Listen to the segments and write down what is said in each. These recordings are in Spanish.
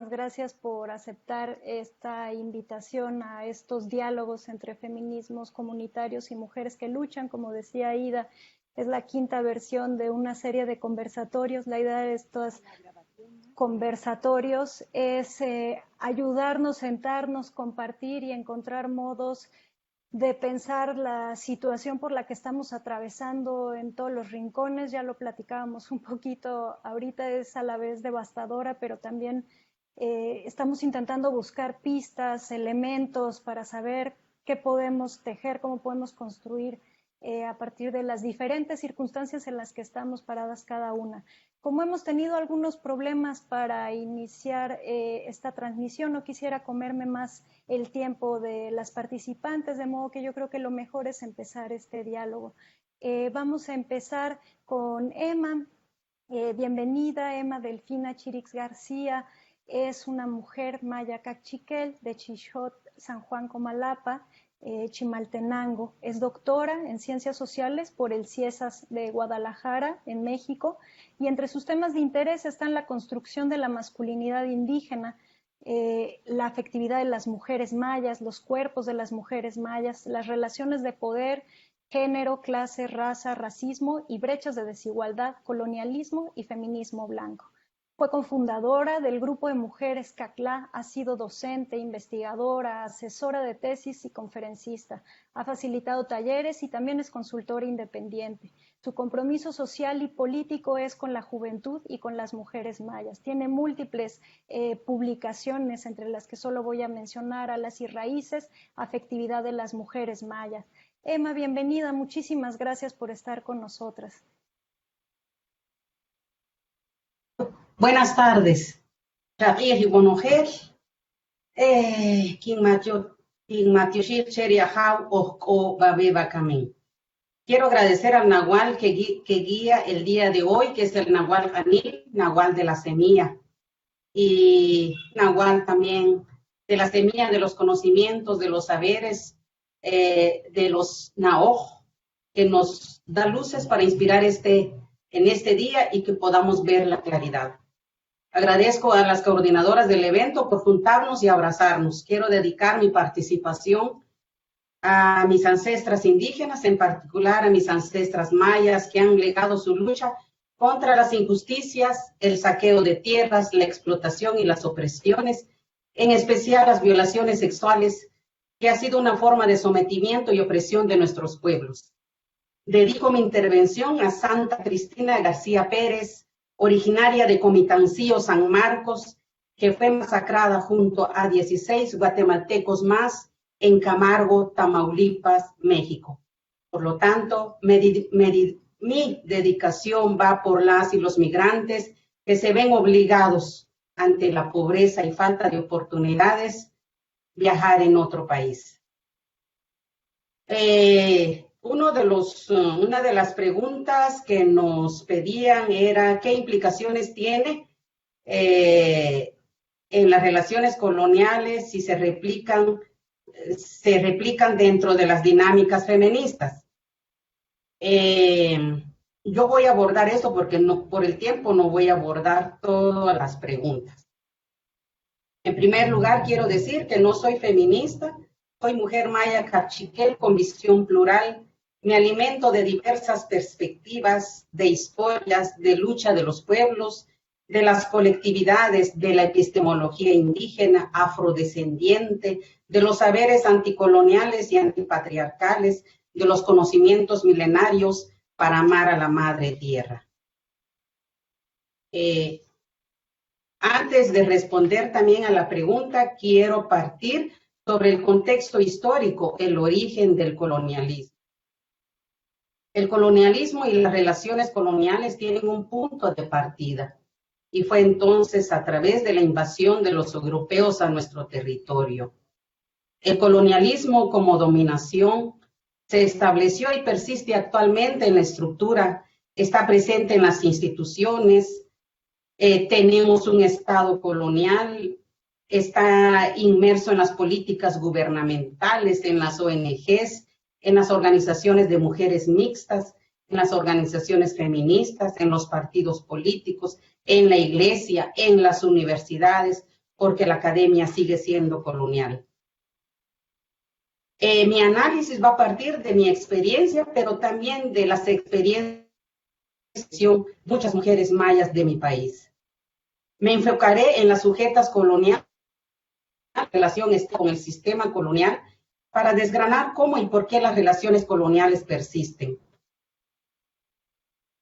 Gracias por aceptar esta invitación a estos diálogos entre feminismos comunitarios y mujeres que luchan. Como decía Ida, es la quinta versión de una serie de conversatorios. La idea de estos conversatorios es ayudarnos, sentarnos, compartir y encontrar modos de pensar la situación por la que estamos atravesando en todos los rincones. Ya lo platicábamos un poquito, ahorita es a la vez devastadora, pero también estamos intentando buscar pistas, elementos para saber qué podemos tejer, cómo podemos construir a partir de las diferentes circunstancias en las que estamos paradas cada una. Como hemos tenido algunos problemas para iniciar esta transmisión, no quisiera comerme más el tiempo de las participantes, de modo que yo creo que lo mejor es empezar este diálogo. Vamos a empezar con Emma. Bienvenida, Emma Delfina Chirix García. Es una mujer maya cachiquel de Chixot, San Juan Comalapa, Chimaltenango. Es doctora en Ciencias Sociales por el CIESAS de Guadalajara, en México, y entre sus temas de interés están la construcción de la masculinidad indígena, la afectividad de las mujeres mayas, los cuerpos de las mujeres mayas, las relaciones de poder, género, clase, raza, racismo y brechas de desigualdad, colonialismo y feminismo blanco. Fue cofundadora del grupo de mujeres CACLA, ha sido docente, investigadora, asesora de tesis y conferencista. Ha facilitado talleres y también es consultora independiente. Su compromiso social y político es con la juventud y con las mujeres mayas. Tiene múltiples publicaciones, entre las que solo voy a mencionar Alas y Raíces, Afectividad de las Mujeres Mayas. Emma, bienvenida, muchísimas gracias por estar con nosotras. Buenas tardes. Quiero agradecer al Nahual que guía el día de hoy, que es el Nahual Janil, Nahual de la semilla, y Nahual también de la semilla de los conocimientos, de los saberes, de los Naoj, que nos da luces para inspirar en este día y que podamos ver la claridad. Agradezco a las coordinadoras del evento por juntarnos y abrazarnos. Quiero dedicar mi participación a mis ancestras indígenas, en particular a mis ancestras mayas que han legado su lucha contra las injusticias, el saqueo de tierras, la explotación y las opresiones, en especial las violaciones sexuales, que ha sido una forma de sometimiento y opresión de nuestros pueblos. Dedico mi intervención a Santa Cristina García Pérez, originaria de Comitancillo, San Marcos, que fue masacrada junto a 16 guatemaltecos más en Camargo, Tamaulipas, México. Por lo tanto, mi dedicación va por las y los migrantes que se ven obligados ante la pobreza y falta de oportunidades viajar en otro país. Una de las preguntas que nos pedían era qué implicaciones tiene en las relaciones coloniales si se replican dentro de las dinámicas feministas. Yo voy a abordar eso porque por el tiempo no voy a abordar todas las preguntas. En primer lugar, quiero decir que no soy feminista, soy mujer maya cachiquel con visión plural. Me alimento de diversas perspectivas, de historias, de lucha de los pueblos, de las colectividades, de la epistemología indígena, afrodescendiente, de los saberes anticoloniales y antipatriarcales, de los conocimientos milenarios para amar a la madre tierra. Antes de responder también a la pregunta, quiero partir sobre el contexto histórico, el origen del colonialismo. El colonialismo y las relaciones coloniales tienen un punto de partida, y fue entonces a través de la invasión de los europeos a nuestro territorio. El colonialismo como dominación se estableció y persiste actualmente en la estructura, está presente en las instituciones, tenemos un Estado colonial, está inmerso en las políticas gubernamentales, en las ONGs, en las organizaciones de mujeres mixtas, en las organizaciones feministas, en los partidos políticos, en la iglesia, en las universidades. porque la academia sigue siendo colonial. Mi análisis va a partir de mi experiencia, pero también de las experiencias de muchas mujeres mayas de mi país. Me enfocaré en las sujetas coloniales, en relación con el sistema colonial, para desgranar cómo y por qué las relaciones coloniales persisten.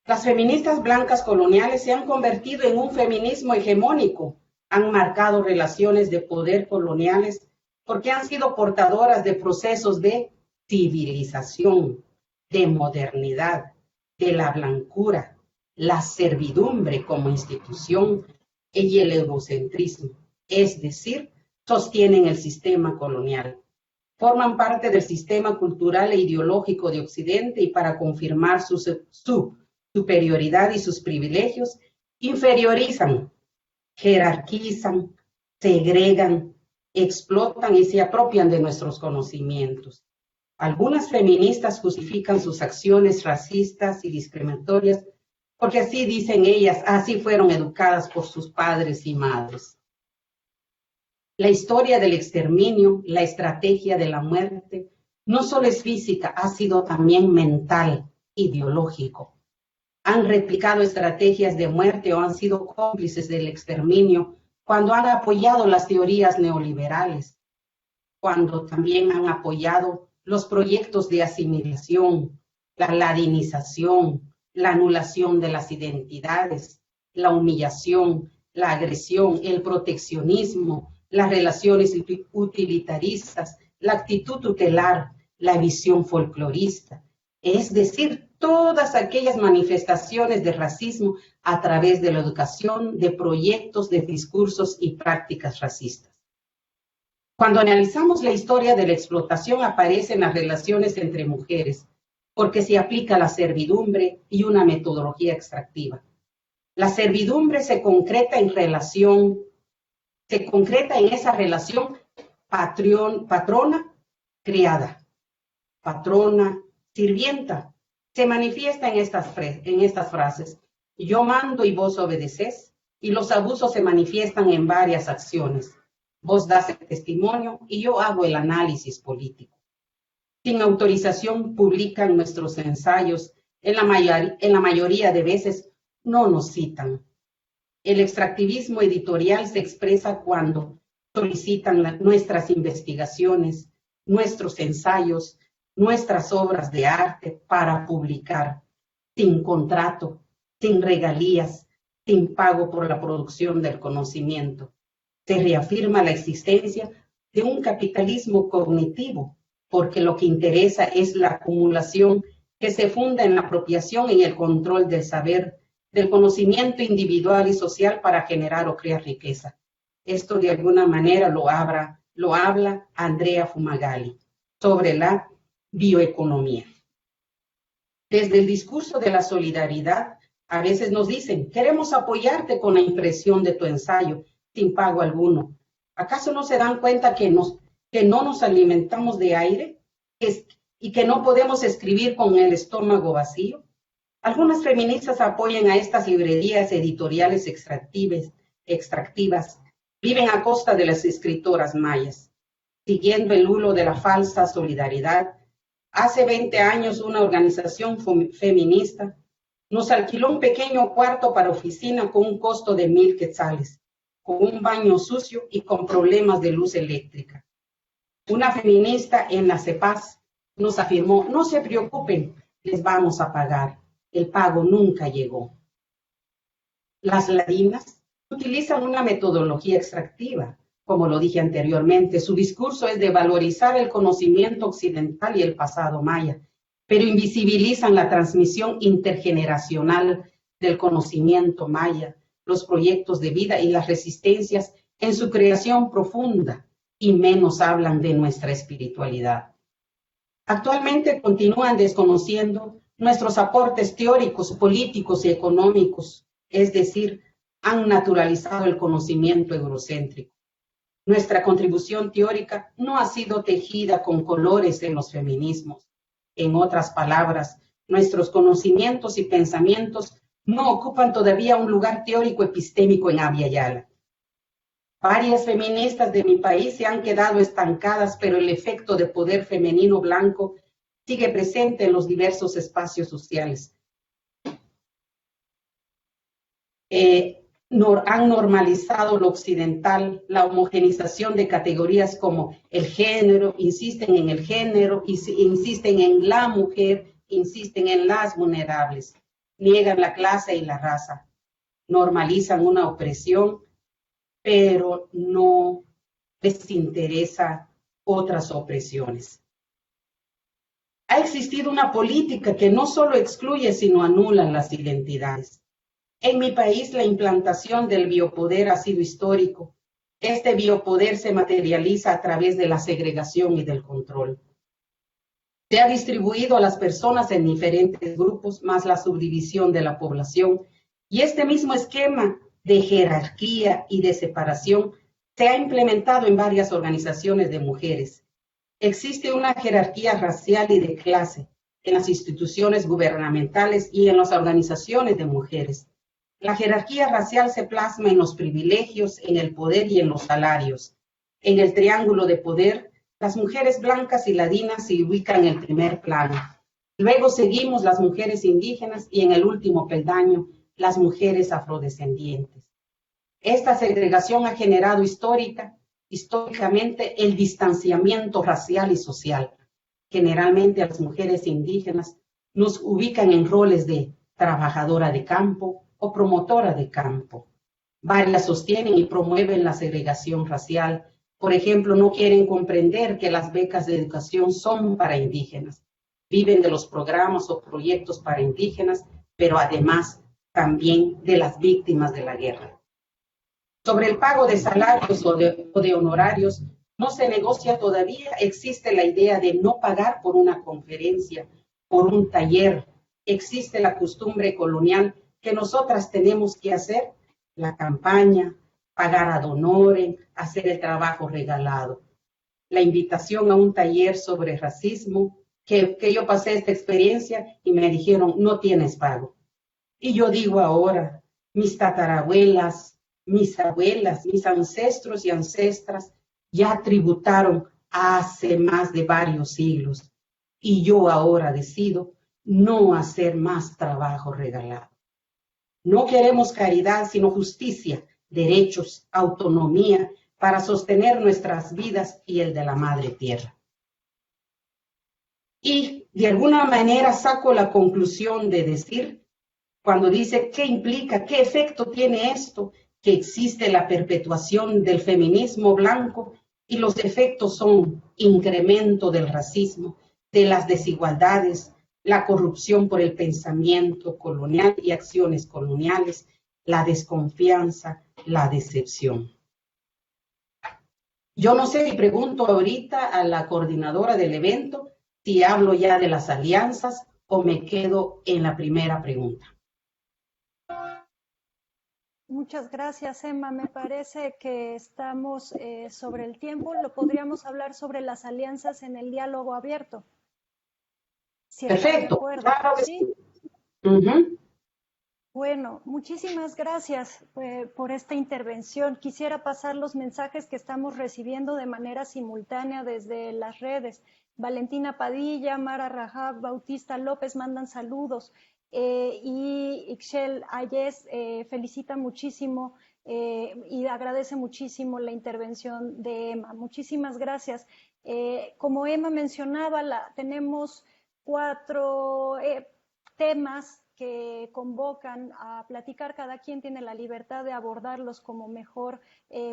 Las feministas blancas coloniales se han convertido en un feminismo hegemónico, han marcado relaciones de poder coloniales porque han sido portadoras de procesos de civilización, de modernidad, de la blancura, la servidumbre como institución y el eurocentrismo, es decir, sostienen el sistema colonial. Forman parte del sistema cultural e ideológico de Occidente y para confirmar su superioridad y sus privilegios, inferiorizan, jerarquizan, segregan, explotan y se apropian de nuestros conocimientos. Algunas feministas justifican sus acciones racistas y discriminatorias porque así dicen ellas, así fueron educadas por sus padres y madres. La historia del exterminio, la estrategia de la muerte, no solo es física, ha sido también mental, ideológico. Han replicado estrategias de muerte o han sido cómplices del exterminio cuando han apoyado las teorías neoliberales, cuando también han apoyado los proyectos de asimilación, la ladinización, la anulación de las identidades, la humillación, la agresión, el proteccionismo, las relaciones utilitaristas, la actitud tutelar, la visión folclorista, es decir, todas aquellas manifestaciones de racismo a través de la educación, de proyectos, de discursos y prácticas racistas. Cuando analizamos la historia de la explotación aparecen las relaciones entre mujeres, porque se aplica la servidumbre y una metodología extractiva. La servidumbre se concreta en esa relación patrona-criada, patrona-sirvienta. Se manifiesta en estas frases. Yo mando y vos obedecés, y los abusos se manifiestan en varias acciones. Vos das el testimonio y yo hago el análisis político. Sin autorización publican nuestros ensayos. En la mayoría de veces no nos citan. El extractivismo editorial se expresa cuando solicitan nuestras investigaciones, nuestros ensayos, nuestras obras de arte para publicar, sin contrato, sin regalías, sin pago por la producción del conocimiento. Se reafirma la existencia de un capitalismo cognitivo, porque lo que interesa es la acumulación que se funda en la apropiación y el control del saber, del conocimiento individual y social para generar o crear riqueza. Esto de alguna manera lo habla Andrea Fumagalli sobre la bioeconomía. Desde el discurso de la solidaridad, a veces nos dicen, queremos apoyarte con la impresión de tu ensayo, sin pago alguno. ¿Acaso no se dan cuenta que no nos alimentamos de aire y que no podemos escribir con el estómago vacío? Algunas feministas apoyan a estas librerías editoriales extractivas, viven a costa de las escritoras mayas, siguiendo el hulo de la falsa solidaridad. Hace 20 años una organización feminista nos alquiló un pequeño cuarto para oficina con un costo de 1,000 quetzales, con un baño sucio y con problemas de luz eléctrica. Una feminista en la CEPAS nos afirmó, no se preocupen, les vamos a pagar. El pago nunca llegó. Las ladinas utilizan una metodología extractiva. Como lo dije anteriormente, su discurso es de valorizar el conocimiento occidental y el pasado maya, pero invisibilizan la transmisión intergeneracional del conocimiento maya, los proyectos de vida y las resistencias en su creación profunda, y menos hablan de nuestra espiritualidad. Actualmente continúan desconociendo nuestros aportes teóricos, políticos y económicos, es decir, han naturalizado el conocimiento eurocéntrico. Nuestra contribución teórica no ha sido tejida con colores en los feminismos. En otras palabras, nuestros conocimientos y pensamientos no ocupan todavía un lugar teórico epistémico en Abya Yala. Varias feministas de mi país se han quedado estancadas, pero el efecto de poder femenino blanco sigue presente en los diversos espacios sociales. Han normalizado lo occidental, la homogenización de categorías como el género, insisten en el género, insisten en la mujer, insisten en las vulnerables, niegan la clase y la raza, normalizan una opresión, pero no les interesa otras opresiones. Ha existido una política que no solo excluye, sino anula las identidades. En mi país, la implantación del biopoder ha sido histórico. Este biopoder se materializa a través de la segregación y del control. Se ha distribuido a las personas en diferentes grupos, más la subdivisión de la población, y este mismo esquema de jerarquía y de separación se ha implementado en varias organizaciones de mujeres. Existe una jerarquía racial y de clase en las instituciones gubernamentales y en las organizaciones de mujeres. La jerarquía racial se plasma en los privilegios, en el poder y en los salarios. En el triángulo de poder, las mujeres blancas y ladinas se ubican en el primer plano. Luego seguimos las mujeres indígenas y en el último peldaño, las mujeres afrodescendientes. Esta segregación ha generado históricamente el distanciamiento racial y social. Generalmente a las mujeres indígenas nos ubican en roles de trabajadora de campo o promotora de campo. Varias sostienen y promueven la segregación racial. Por ejemplo, no quieren comprender que las becas de educación son para indígenas. Viven de los programas o proyectos para indígenas, pero además también de las víctimas de la guerra. Sobre el pago de salarios o de honorarios, no se negocia todavía. Existe la idea de no pagar por una conferencia, por un taller. Existe la costumbre colonial que nosotras tenemos que hacer, la campaña, pagar ad honorem, hacer el trabajo regalado. La invitación a un taller sobre racismo, que yo pasé esta experiencia y me dijeron, no tienes pago. Y yo digo ahora, mis tatarabuelas, mis abuelas, mis ancestros y ancestras ya tributaron hace más de varios siglos. Y yo ahora decido no hacer más trabajo regalado. No queremos caridad, sino justicia, derechos, autonomía para sostener nuestras vidas y el de la madre tierra. Y de alguna manera saco la conclusión de decir, cuando dice qué implica, qué efecto tiene esto, que existe la perpetuación del feminismo blanco y los efectos son incremento del racismo, de las desigualdades, la corrupción por el pensamiento colonial y acciones coloniales, la desconfianza, la decepción. Yo no sé, y pregunto ahorita a la coordinadora del evento si hablo ya de las alianzas o me quedo en la primera pregunta. Muchas gracias, Emma. Me parece que estamos sobre el tiempo. Lo podríamos hablar sobre las alianzas en el diálogo abierto. Si Perfecto, claro que sí. Bueno, muchísimas gracias por esta intervención. Quisiera pasar los mensajes que estamos recibiendo de manera simultánea desde las redes. Valentina Padilla, Mara Rajab, Bautista López mandan saludos. Y Ixchel Ayes felicita muchísimo y agradece muchísimo la intervención de Emma. Muchísimas gracias. Como Emma mencionaba, tenemos 4 temas que convocan a platicar. Cada quien tiene la libertad de abordarlos como mejor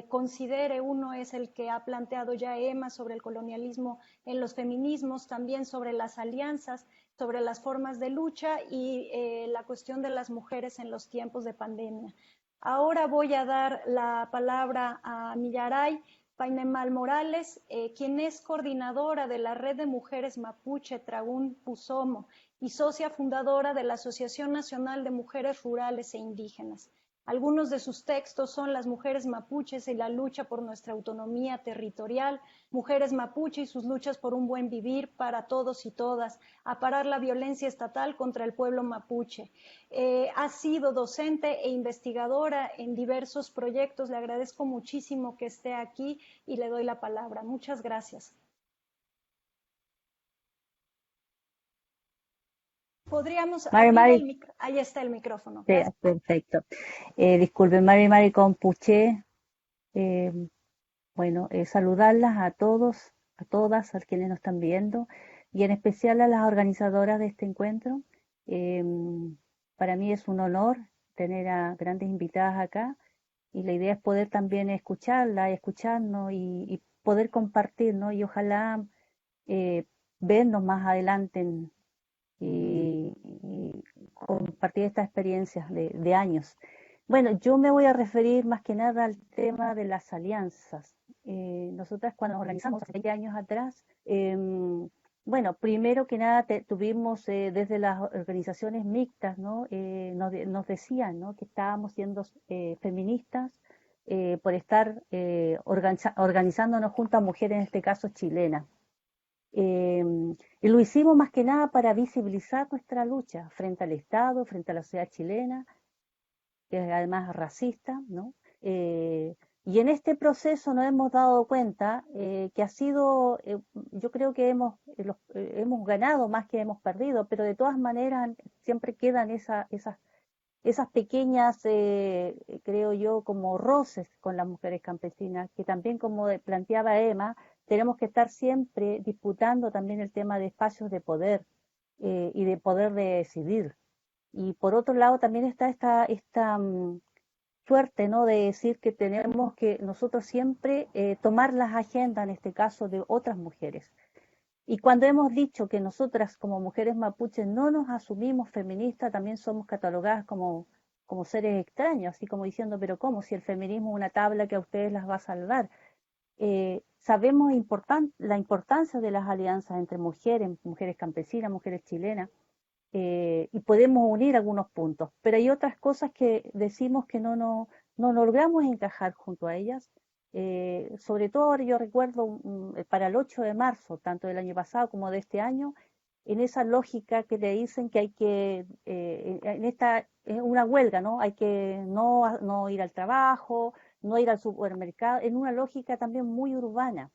considere. Uno es el que ha planteado ya Emma sobre el colonialismo en los feminismos, también sobre las alianzas, sobre las formas de lucha y la cuestión de las mujeres en los tiempos de pandemia. Ahora voy a dar la palabra a Millaray Painemal Morales, quien es coordinadora de la Red de Mujeres Mapuche Tragún Pusomo y socia fundadora de la Asociación Nacional de Mujeres Rurales e Indígenas. Algunos de sus textos son Las mujeres mapuches y la lucha por nuestra autonomía territorial, Mujeres mapuche y sus luchas por un buen vivir para todos y todas, a parar la violencia estatal contra el pueblo mapuche. Ha sido docente e investigadora en diversos proyectos. Le agradezco muchísimo que esté aquí y le doy la palabra. Muchas gracias. Podríamos abrir ahí está el micrófono. Sí, perfecto. Disculpen, Mari Compuche. Bueno, saludarlas a todos, a todas, a quienes nos están viendo, y en especial a las organizadoras de este encuentro. Para mí es un honor tener a grandes invitadas acá, y la idea es poder también escucharla, escucharnos y poder compartir, ¿no? Y ojalá vernos más adelante y compartir estas experiencias de años. Bueno, yo me voy a referir más que nada al tema de las alianzas. Nosotras cuando nos organizamos hace 20 años atrás, bueno, primero que nada tuvimos desde las organizaciones mixtas, ¿no? Nos decían, ¿no? Que estábamos siendo feministas por estar organizándonos junto a mujeres, en este caso chilenas. Y lo hicimos más que nada para visibilizar nuestra lucha frente al Estado, frente a la sociedad chilena, que es además racista, ¿no? Y en este proceso nos hemos dado cuenta que ha sido, yo creo que hemos ganado más que hemos perdido, pero de todas maneras siempre quedan esas pequeñas, creo yo, como roces con las mujeres campesinas, que también, como planteaba Emma, tenemos que estar siempre disputando también el tema de espacios de poder y de poder de decidir. Y por otro lado también está esta suerte, ¿no? De decir que tenemos que nosotros siempre tomar las agendas, en este caso, de otras mujeres. Y cuando hemos dicho que nosotras como mujeres mapuches no nos asumimos feministas, también somos catalogadas como seres extraños, así como diciendo, pero ¿cómo? Si el feminismo es una tabla que a ustedes las va a salvar. Sabemos la importancia de las alianzas entre mujeres campesinas, mujeres chilenas, y podemos unir algunos puntos, pero hay otras cosas que decimos que no logramos encajar junto a ellas. Sobre todo yo recuerdo para el 8 de marzo, tanto del año pasado como de este año, en esa lógica que le dicen que hay que, una huelga, ¿no? Hay que no ir al trabajo, no ir al supermercado, en una lógica también muy urbana.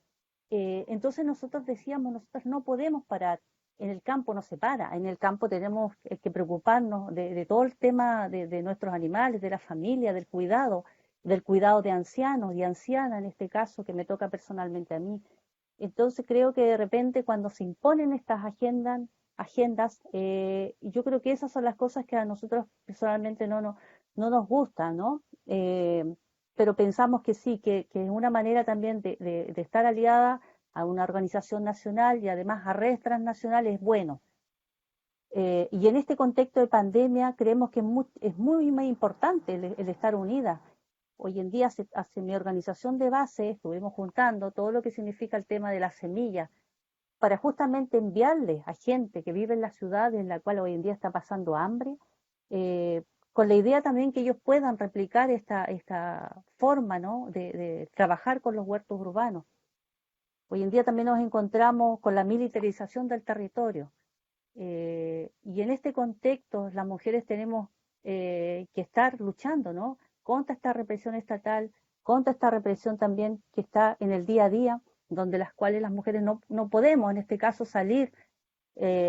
Entonces nosotros decíamos, nosotros no podemos parar, en el campo no se para, en el campo tenemos que preocuparnos de todo el tema de nuestros animales, de la familia, del cuidado de ancianos y ancianas, en este caso, que me toca personalmente a mí. Entonces creo que de repente cuando se imponen estas agendas, yo creo que esas son las cosas que a nosotros personalmente no nos gustan, ¿no? Pero pensamos que sí, que es una manera también de estar aliada a una organización nacional y además a redes transnacionales es bueno. Y en este contexto de pandemia creemos que es muy importante el estar unidas. Hoy en día, hace mi organización de base, estuvimos juntando todo lo que significa el tema de las semillas para justamente enviarles a gente que vive en las ciudades, en la cual hoy en día está pasando hambre, con la idea también que ellos puedan replicar esta forma, ¿no? de trabajar con los huertos urbanos. Hoy en día también nos encontramos con la militarización del territorio. Y en este contexto las mujeres tenemos que estar luchando, ¿no? Contra esta represión estatal, contra esta represión también que está en el día a día, donde las cuales las mujeres no podemos, en este caso, salir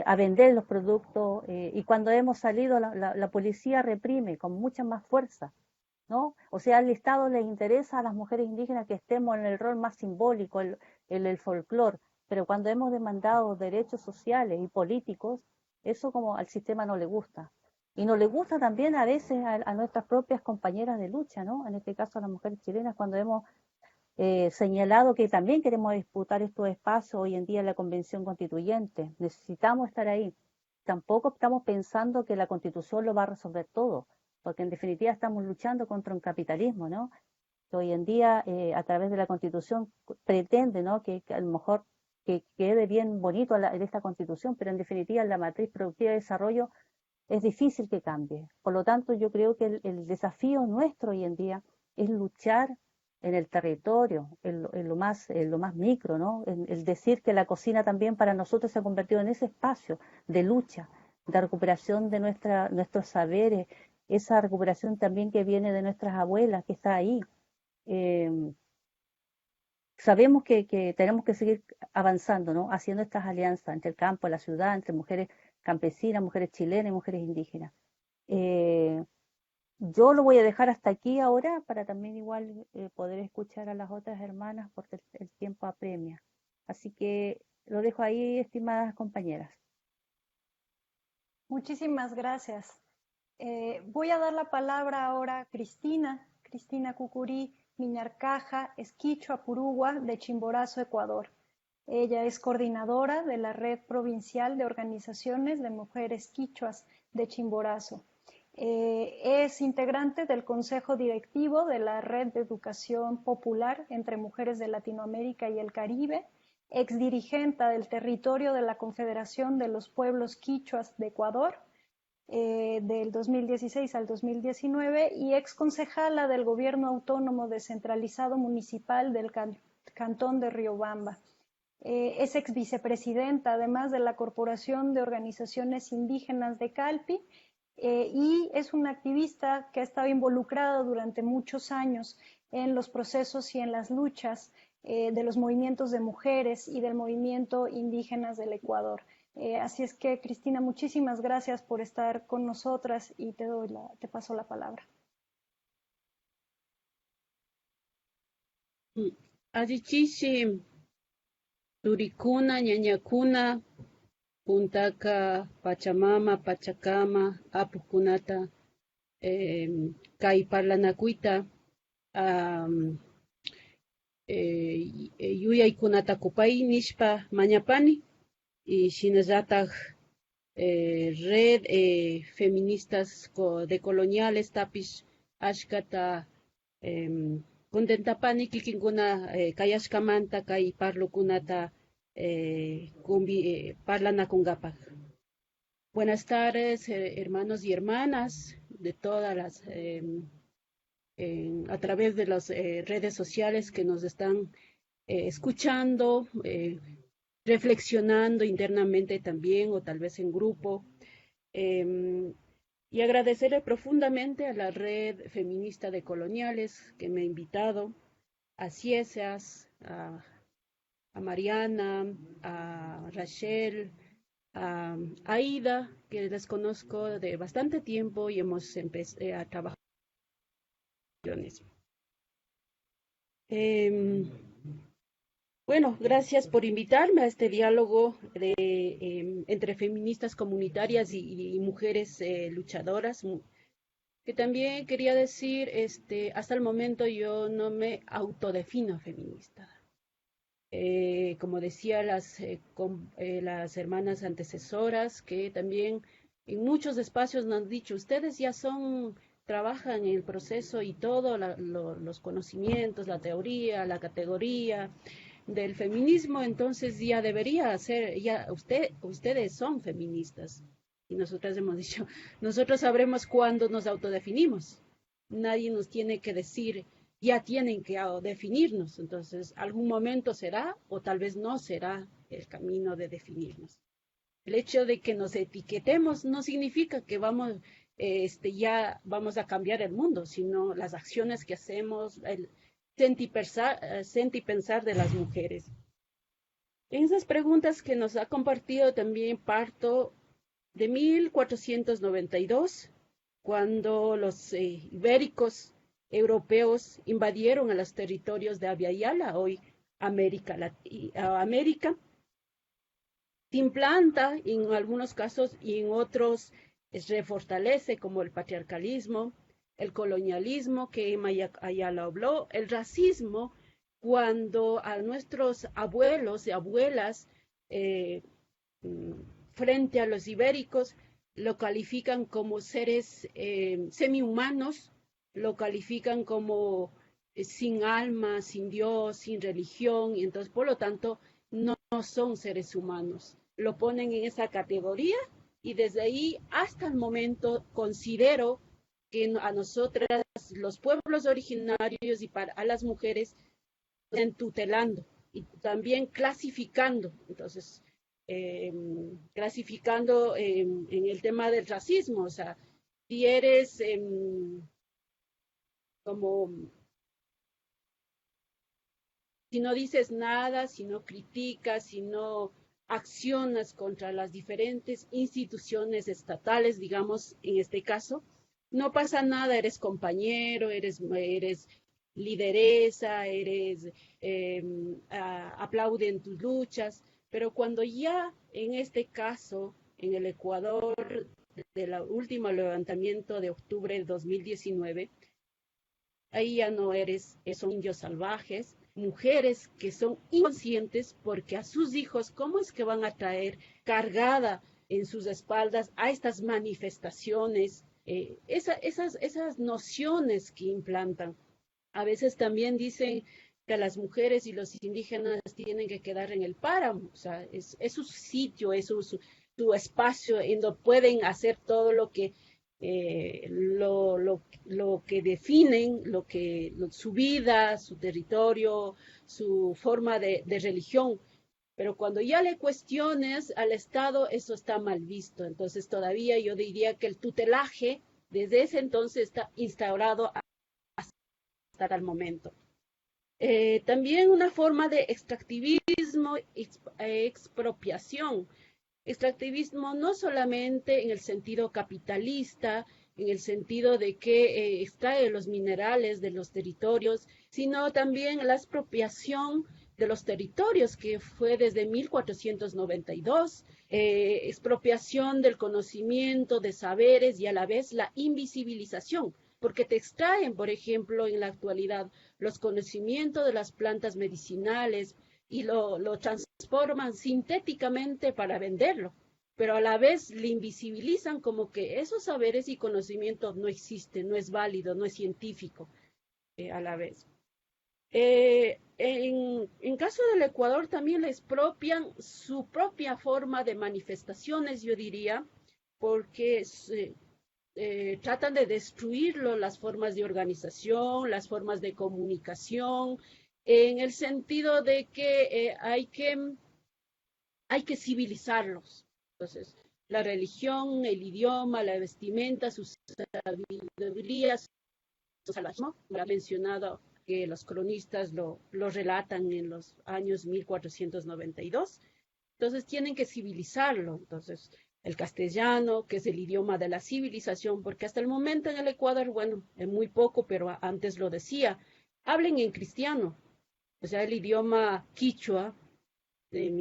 a vender los productos, y cuando hemos salido la policía reprime con mucha más fuerza, ¿no? O sea, al Estado les interesa a las mujeres indígenas que estemos en el rol más simbólico, el folclore, pero cuando hemos demandado derechos sociales y políticos, eso como al sistema no le gusta. Y no le gusta también a veces a nuestras propias compañeras de lucha, ¿no? En este caso a las mujeres chilenas, cuando hemos señalado que también queremos disputar estos espacios hoy en día en la Convención Constituyente. Necesitamos estar ahí. Tampoco estamos pensando que la Constitución lo va a resolver todo, porque en definitiva estamos luchando contra un capitalismo, ¿no? Que hoy en día, a través de la Constitución, pretende, ¿no? que a lo mejor que quede bien bonito en esta Constitución, pero en definitiva en la matriz productiva de desarrollo es difícil que cambie. Por lo tanto, yo creo que el desafío nuestro hoy en día es luchar en el territorio, en lo más micro, ¿no? El decir que la cocina también para nosotros se ha convertido en ese espacio de lucha, de recuperación de nuestros saberes, esa recuperación también que viene de nuestras abuelas, que está ahí. Sabemos que tenemos que seguir avanzando, ¿no? Haciendo estas alianzas entre el campo y la ciudad, entre mujeres campesinas, mujeres chilenas y mujeres indígenas. Yo lo voy a dejar hasta aquí ahora para también igual poder escuchar a las otras hermanas porque el tiempo apremia. Así que lo dejo ahí, estimadas compañeras. Muchísimas gracias. Voy a dar la palabra ahora a Cristina Cucurí Miñarcaja Esquicho Apurúa de Chimborazo, Ecuador. Ella es coordinadora de la Red Provincial de Organizaciones de Mujeres Quichuas de Chimborazo. Es integrante del Consejo Directivo de la Red de Educación Popular entre Mujeres de Latinoamérica y el Caribe, exdirigenta del territorio de la Confederación de los Pueblos Quichuas de Ecuador, del 2016 al 2019, y exconcejala del Gobierno Autónomo Descentralizado Municipal del Cantón de Riobamba. Es exvicepresidenta, además, de la Corporación de Organizaciones Indígenas de Calpi, y es una activista que ha estado involucrada durante muchos años en los procesos y en las luchas de los movimientos de mujeres y del movimiento indígenas del Ecuador. Así es que, Cristina, muchísimas gracias por estar con nosotras y te paso la palabra. Allichishi turikuna, ñañakuna, puntaka Pachamama, Pachacama, apukunata, kay parlanakuyta, yuyaykunata kupay nishpa mañapani, y shinallataj red feministas decoloniales tapish ashkata contentapani kikinkuna kayashkamanta kay parlukunata parlanakunkapaj. Buenas tardes, hermanos y hermanas de todas las a través de las redes sociales que nos están escuchando, reflexionando internamente también o tal vez en grupo. Y agradecerle profundamente a la Red Feminista de Coloniales que me ha invitado, a Ciesas, a Mariana, a Rachel, a Aida, que les conozco de bastante tiempo y hemos empezado a trabajar. Bueno, gracias por invitarme a este diálogo entre feministas comunitarias y mujeres luchadoras, que también quería decir, hasta el momento yo no me autodefino feminista. Como decía las hermanas antecesoras, que también en muchos espacios nos han dicho, ustedes ya trabajan en el proceso y todos los conocimientos, la teoría, la categoría del feminismo, entonces ya debería ser, ya ustedes son feministas. Y nosotras hemos dicho, nosotros sabremos cuándo nos autodefinimos. Nadie nos tiene que decir, ya tienen que definirnos. Entonces, algún momento será o tal vez no será el camino de definirnos. El hecho de que nos etiquetemos no significa que ya vamos a cambiar el mundo, sino las acciones que hacemos, el sentir pensar de las mujeres. En esas preguntas que nos ha compartido también parto de 1492, cuando los ibéricos europeos invadieron a los territorios de Abya Yala, hoy América. Se implanta en algunos casos y en otros se refortalece, como el patriarcalismo, el colonialismo que Ayala habló, el racismo, cuando a nuestros abuelos y abuelas frente a los ibéricos lo califican como seres semi-humanos, lo califican como sin alma, sin Dios, sin religión, y entonces por lo tanto no son seres humanos. Lo ponen en esa categoría y desde ahí hasta el momento considero que a nosotras, los pueblos originarios y a las mujeres, están tutelando y también clasificando. Entonces, clasificando en el tema del racismo, o sea, si eres como, si no dices nada, si no criticas, si no accionas contra las diferentes instituciones estatales, digamos, en este caso, no pasa nada, eres compañero, eres lideresa, aplauden tus luchas, pero cuando ya en este caso, en el Ecuador, del último levantamiento de octubre de 2019, ahí ya no son indios salvajes, mujeres que son inconscientes porque a sus hijos, ¿cómo es que van a traer cargada en sus espaldas a estas manifestaciones, esas nociones que implantan? A veces también dicen que las mujeres y los indígenas tienen que quedar en el páramo, o sea, es su sitio, es su espacio en donde pueden hacer todo lo que lo que definen, su vida, su territorio, su forma de religión. Pero cuando ya le cuestiones al Estado, eso está mal visto. Entonces todavía yo diría que el tutelaje desde ese entonces está instaurado hasta el momento. También una forma de extractivismo, expropiación. Extractivismo no solamente en el sentido capitalista, en el sentido de que extrae los minerales de los territorios, sino también la expropiación de los territorios, que fue desde 1492, expropiación del conocimiento, de saberes y a la vez la invisibilización, porque te extraen, por ejemplo, en la actualidad, los conocimientos de las plantas medicinales, y lo transforman sintéticamente para venderlo, pero a la vez le invisibilizan como que esos saberes y conocimientos no existen, no es válido, no es científico a la vez. En caso del Ecuador también le expropian su propia forma de manifestaciones, yo diría, porque tratan de destruirlo, las formas de organización, las formas de comunicación, en el sentido de que hay que civilizarlos. Entonces, la religión, el idioma, la vestimenta, sus sabidurías, su salvajismo, lo ha mencionado que los cronistas lo relatan en los años 1492. Entonces, tienen que civilizarlo. Entonces, el castellano, que es el idioma de la civilización, porque hasta el momento en el Ecuador, bueno, en muy poco, pero antes lo decía, hablen en cristiano. O sea, el idioma quichua de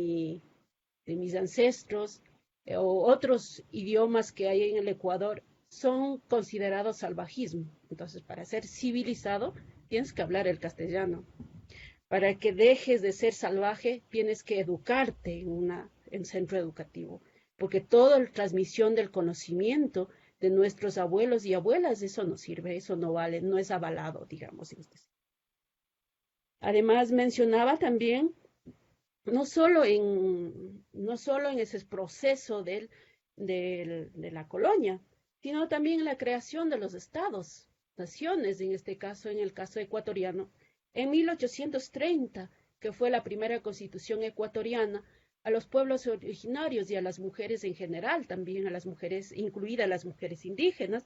mis ancestros o otros idiomas que hay en el Ecuador son considerados salvajismo. Entonces, para ser civilizado, tienes que hablar el castellano. Para que dejes de ser salvaje, tienes que educarte en centro educativo, porque toda la transmisión del conocimiento de nuestros abuelos y abuelas, eso no sirve, eso no vale, no es avalado, digamos. Además, mencionaba también, no solo en ese proceso de la colonia, sino también en la creación de los estados, naciones, en este caso, en el caso ecuatoriano, en 1830, que fue la primera constitución ecuatoriana, a los pueblos originarios y a las mujeres en general, también a las mujeres, incluidas las mujeres indígenas,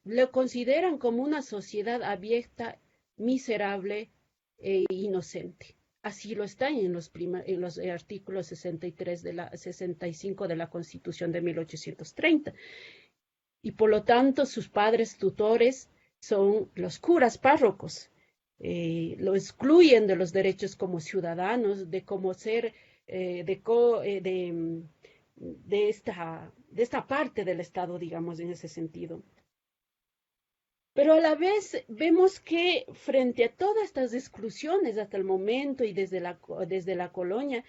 lo consideran como una sociedad abierta, miserable e inocente. Así lo está en los artículos 63 65 de la Constitución de 1830. Y por lo tanto, sus padres tutores son los curas párrocos. Lo excluyen de los derechos como ciudadanos, de cómo ser, de esta parte del Estado, digamos, en ese sentido. Pero a la vez vemos que frente a todas estas exclusiones hasta el momento y desde la colonia,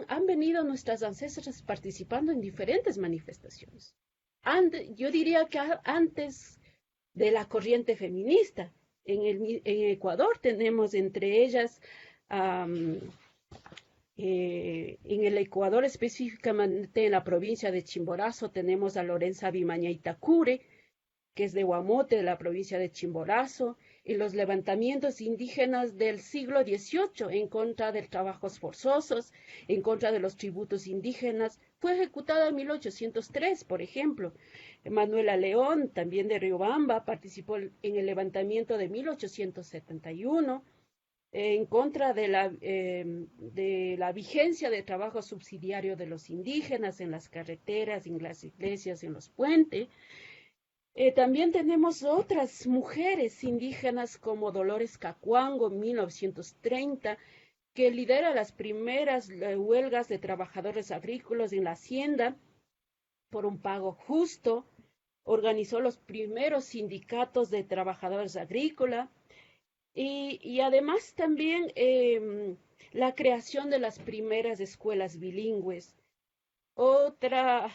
han venido nuestras ancestras participando en diferentes manifestaciones. Yo diría que antes de la corriente feminista, en Ecuador tenemos entre ellas En el Ecuador, específicamente en la provincia de Chimborazo, tenemos a Lorenza Vimaña Itacure, que es de Huamote, de la provincia de Chimborazo, y los levantamientos indígenas del siglo XVIII en contra de trabajos forzosos, en contra de los tributos indígenas. Fue ejecutada en 1803, por ejemplo. Manuela León, también de Riobamba, participó en el levantamiento de 1871 en contra de la vigencia de trabajo subsidiario de los indígenas en las carreteras, en las iglesias, en los puentes. También tenemos otras mujeres indígenas como Dolores Cacuango, en 1930, que lidera las primeras huelgas de trabajadores agrícolas en la hacienda por un pago justo, organizó los primeros sindicatos de trabajadores agrícolas y además también la creación de las primeras escuelas bilingües. Otra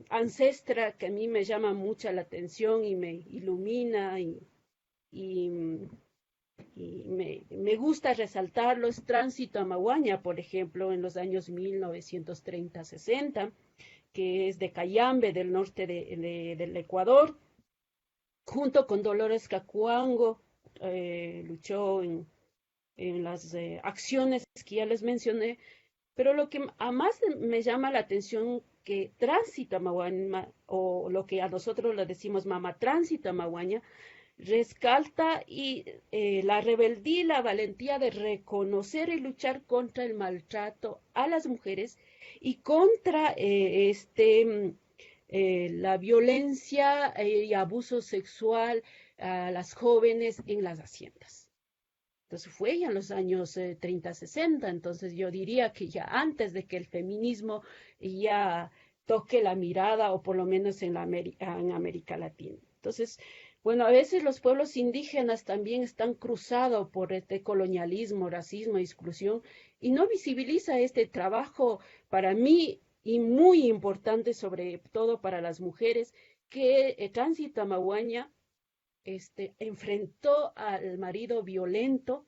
ancestra que a mí me llama mucho la atención y me ilumina y me gusta resaltarlo es Tránsito Amaguaña, por ejemplo, en los años 1930-60, que es de Cayambe, del norte del Ecuador, junto con Dolores Cacuango, luchó en las acciones que ya les mencioné, pero lo que a más me llama la atención que Tránsito Amaguaña, o lo que a nosotros le decimos Mama Tránsito Amaguaña, rescata la rebeldía y la valentía de reconocer y luchar contra el maltrato a las mujeres y contra la violencia y abuso sexual a las jóvenes en las haciendas. Entonces fue ya en los años 30, 60, entonces yo diría que ya antes de que el feminismo ya toque la mirada, o por lo menos en América Latina. Entonces, bueno, a veces los pueblos indígenas también están cruzados por este colonialismo, racismo, exclusión, y no visibiliza este trabajo para mí y muy importante, sobre todo para las mujeres, que Tránsito Amaguaña enfrentó al marido violento,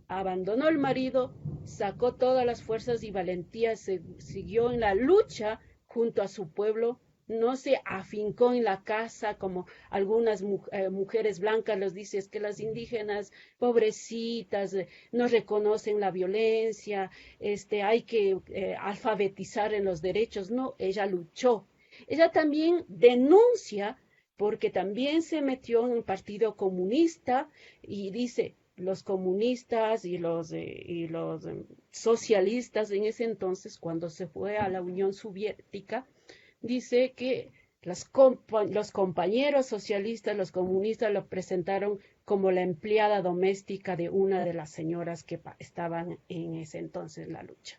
abandonó al marido, sacó todas las fuerzas y valentías, siguió en la lucha junto a su pueblo, no se afincó en la casa como algunas mujeres blancas les dicen, es que las indígenas pobrecitas no reconocen la violencia, hay que alfabetizar en los derechos. No, ella luchó. Ella también denuncia porque también se metió en el Partido Comunista y dice, los comunistas y los socialistas en ese entonces, cuando se fue a la Unión Soviética, dice que los compañeros socialistas, los comunistas, lo presentaron como la empleada doméstica de una de las señoras que estaban en ese entonces en la lucha.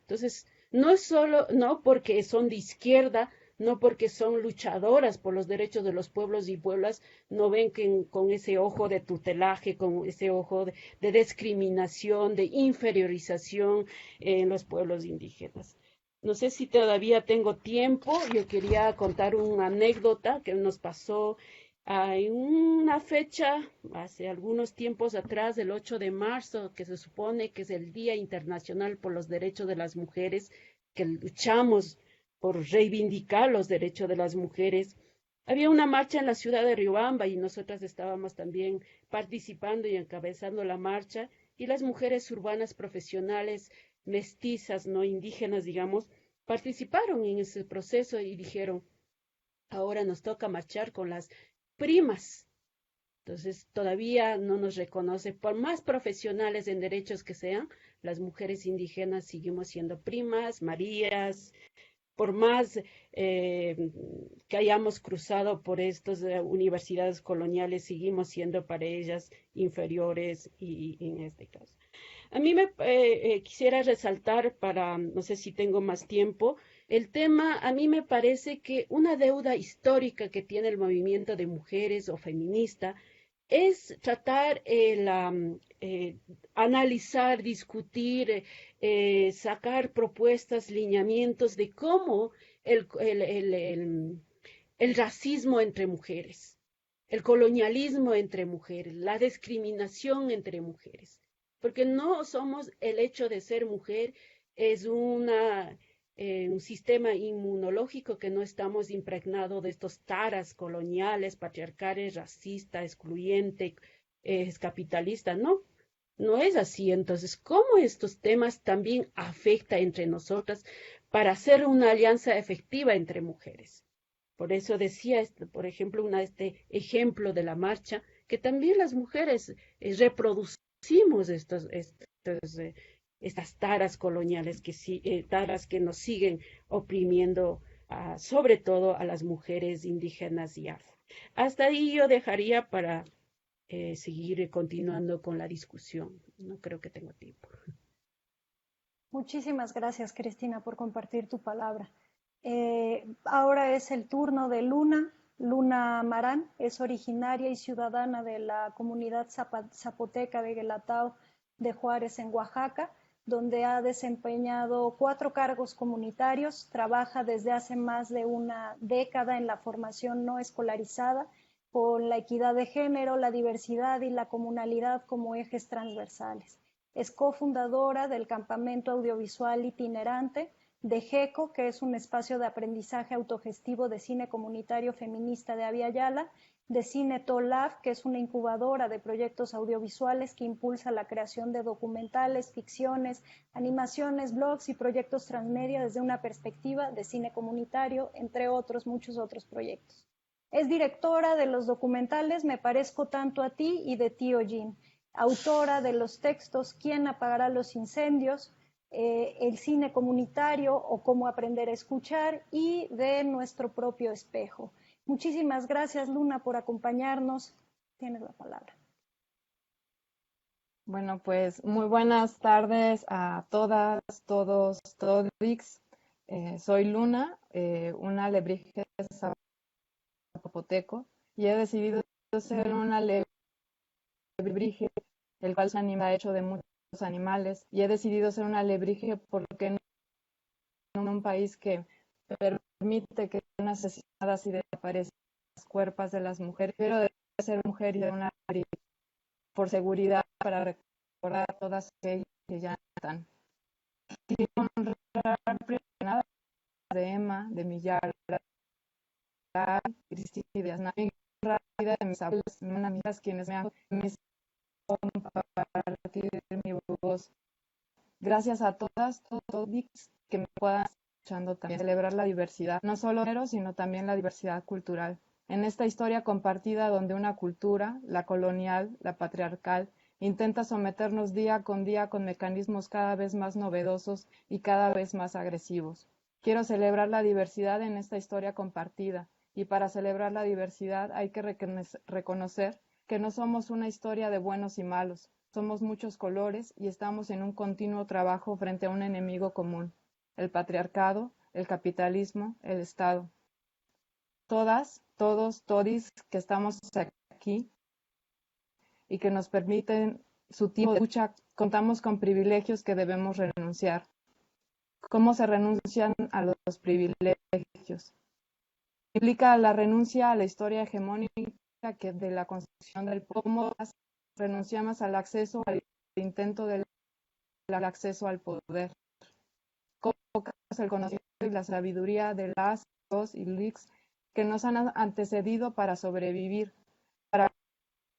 Entonces, no es solo, no porque son de izquierda, no porque son luchadoras por los derechos de los pueblos y pueblas, no ven que con ese ojo de tutelaje, con ese ojo de discriminación, de inferiorización en los pueblos indígenas. No sé si todavía tengo tiempo, yo quería contar una anécdota que nos pasó en una fecha, hace algunos tiempos atrás, el 8 de marzo, que se supone que es el Día Internacional por los Derechos de las Mujeres, que luchamos por reivindicar los derechos de las mujeres. Había una marcha en la ciudad de Riobamba y nosotras estábamos también participando y encabezando la marcha, y las mujeres urbanas profesionales, mestizas, no indígenas, digamos, participaron en ese proceso y dijeron, ahora nos toca marchar con las primas. Entonces, todavía no nos reconoce, por más profesionales en derechos que sean, las mujeres indígenas seguimos siendo primas, marías, por más que hayamos cruzado por estas universidades coloniales, seguimos siendo para ellas inferiores y en este caso. A mí me quisiera resaltar, no sé si tengo más tiempo, el tema. A mí me parece que una deuda histórica que tiene el movimiento de mujeres o feminista es tratar analizar, discutir, sacar propuestas, lineamientos de cómo el racismo entre mujeres, el colonialismo entre mujeres, la discriminación entre mujeres, porque no somos el hecho de ser mujer, es un sistema inmunológico que no estamos impregnados de estos taras coloniales, patriarcales, racista, excluyente, es capitalista, no. No es así. Entonces, ¿cómo estos temas también afectan entre nosotras para hacer una alianza efectiva entre mujeres? Por eso decía, por ejemplo, este ejemplo de la marcha, que también las mujeres reproducimos estas taras coloniales, taras que nos siguen oprimiendo, sobre todo a las mujeres indígenas y afro. Hasta ahí yo dejaría para seguir continuando con la discusión. No creo que tengo tiempo. Muchísimas gracias, Cristina, por compartir tu palabra. Ahora es el turno de Luna. Luna Marán es originaria y ciudadana de la comunidad zapoteca de Guelatao de Juárez, en Oaxaca, donde ha desempeñado 4 cargos comunitarios. Trabaja desde hace más de una década en la formación no escolarizada, con la equidad de género, la diversidad y la comunalidad como ejes transversales. Es cofundadora del Campamento Audiovisual Itinerante de GECO, que es un espacio de aprendizaje autogestivo de cine comunitario feminista de Avia Yala, de Cine Tolab, que es una incubadora de proyectos audiovisuales que impulsa la creación de documentales, ficciones, animaciones, blogs y proyectos transmedia desde una perspectiva de cine comunitario, entre otros, muchos otros proyectos. Es directora de los documentales Me parezco tanto a ti y de Tío Jim, autora de los textos ¿Quién apagará los incendios?, El cine comunitario o Cómo aprender a escuchar, y de Nuestro propio espejo. Muchísimas gracias, Luna, por acompañarnos. Tienes la palabra. Bueno, pues muy buenas tardes a todas, todos, todix. Soy Luna, una alebrije zapoteco, y he decidido ser una alebrije, el cual se anima hecho de muchos animales, y he decidido ser una alebrije porque en un país que permite que sean asesinadas y desaparezcan las cuerpos de las mujeres, pero de ser mujer y de una por seguridad, para recordar a todas aquellas que ya están. Quiero honrar primero de Emma, de Millar, Cristina y de Asna, de mis abuelos, mis amigas, quienes me han compartir mi voz. Gracias a todas, todos que me puedan estar escuchando también. Celebrar la diversidad, no solo género, sino también la diversidad cultural. En esta historia compartida donde una cultura, la colonial, la patriarcal, intenta someternos día con mecanismos cada vez más novedosos y cada vez más agresivos. Quiero celebrar la diversidad en esta historia compartida, y para celebrar la diversidad hay que reconocer que no somos una historia de buenos y malos, somos muchos colores y estamos en un continuo trabajo frente a un enemigo común, el patriarcado, el capitalismo, el Estado. Todas, todos, todis que estamos aquí y que nos permiten su tiempo de lucha, contamos con privilegios que debemos renunciar. ¿Cómo se renuncian a los privilegios? Implica la renuncia a la historia hegemónica que de la construcción del cómo renunciamos al acceso, al intento del acceso al poder. Cómo el conocimiento y la sabiduría de las, los y LICs que nos han antecedido para sobrevivir, para la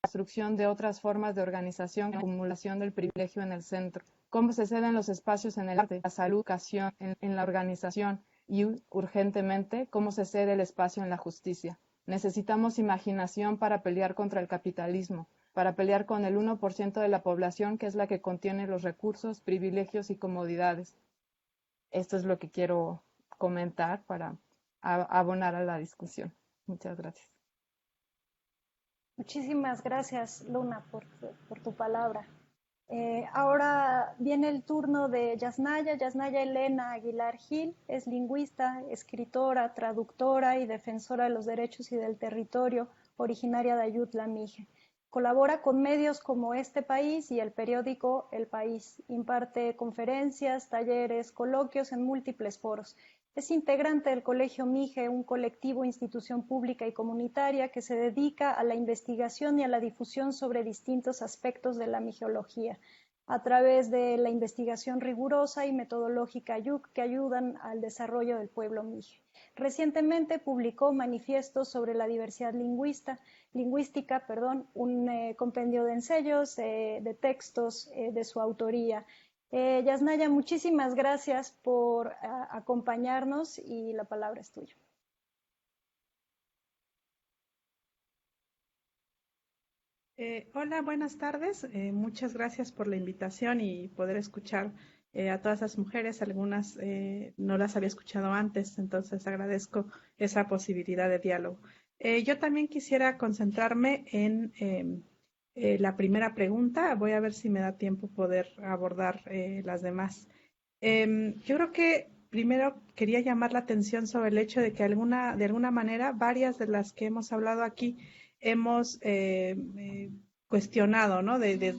construcción de otras formas de organización, acumulación del privilegio en el centro. Cómo se ceden los espacios en el arte, la salud, educación, en la organización, y urgentemente cómo se cede el espacio en la justicia. Necesitamos imaginación para pelear contra el capitalismo, para pelear con el 1% de la población, que es la que contiene los recursos, privilegios y comodidades. Esto es lo que quiero comentar para abonar a la discusión. Muchas gracias. Muchísimas gracias, Luna, por tu palabra. Ahora viene el turno de Yasnaya Elena Aguilar Gil. Es lingüista, escritora, traductora y defensora de los derechos y del territorio, originaria de Ayutla, Mije. Colabora con medios como Este País y el periódico El País. Imparte conferencias, talleres, coloquios en múltiples foros. Es integrante del Colegio Mije, un colectivo, institución pública y comunitaria que se dedica a la investigación y a la difusión sobre distintos aspectos de la mijeología. a través de la investigación rigurosa y metodológica YUC que ayudan al desarrollo del pueblo mije. Recientemente publicó Manifiestos sobre la diversidad lingüística, un compendio de ensayos, de textos de su autoría. Yasnaya, muchísimas gracias por acompañarnos y la palabra es tuya. Hola, buenas tardes. Muchas gracias por la invitación y poder escuchar a todas las mujeres. Algunas no las había escuchado antes, entonces agradezco esa posibilidad de diálogo. Yo también quisiera concentrarme en la primera pregunta. Voy a ver si me da tiempo poder abordar las demás. Yo creo que primero quería llamar la atención sobre el hecho de que de alguna manera varias de las que hemos hablado aquí hemos cuestionado, ¿no? Desde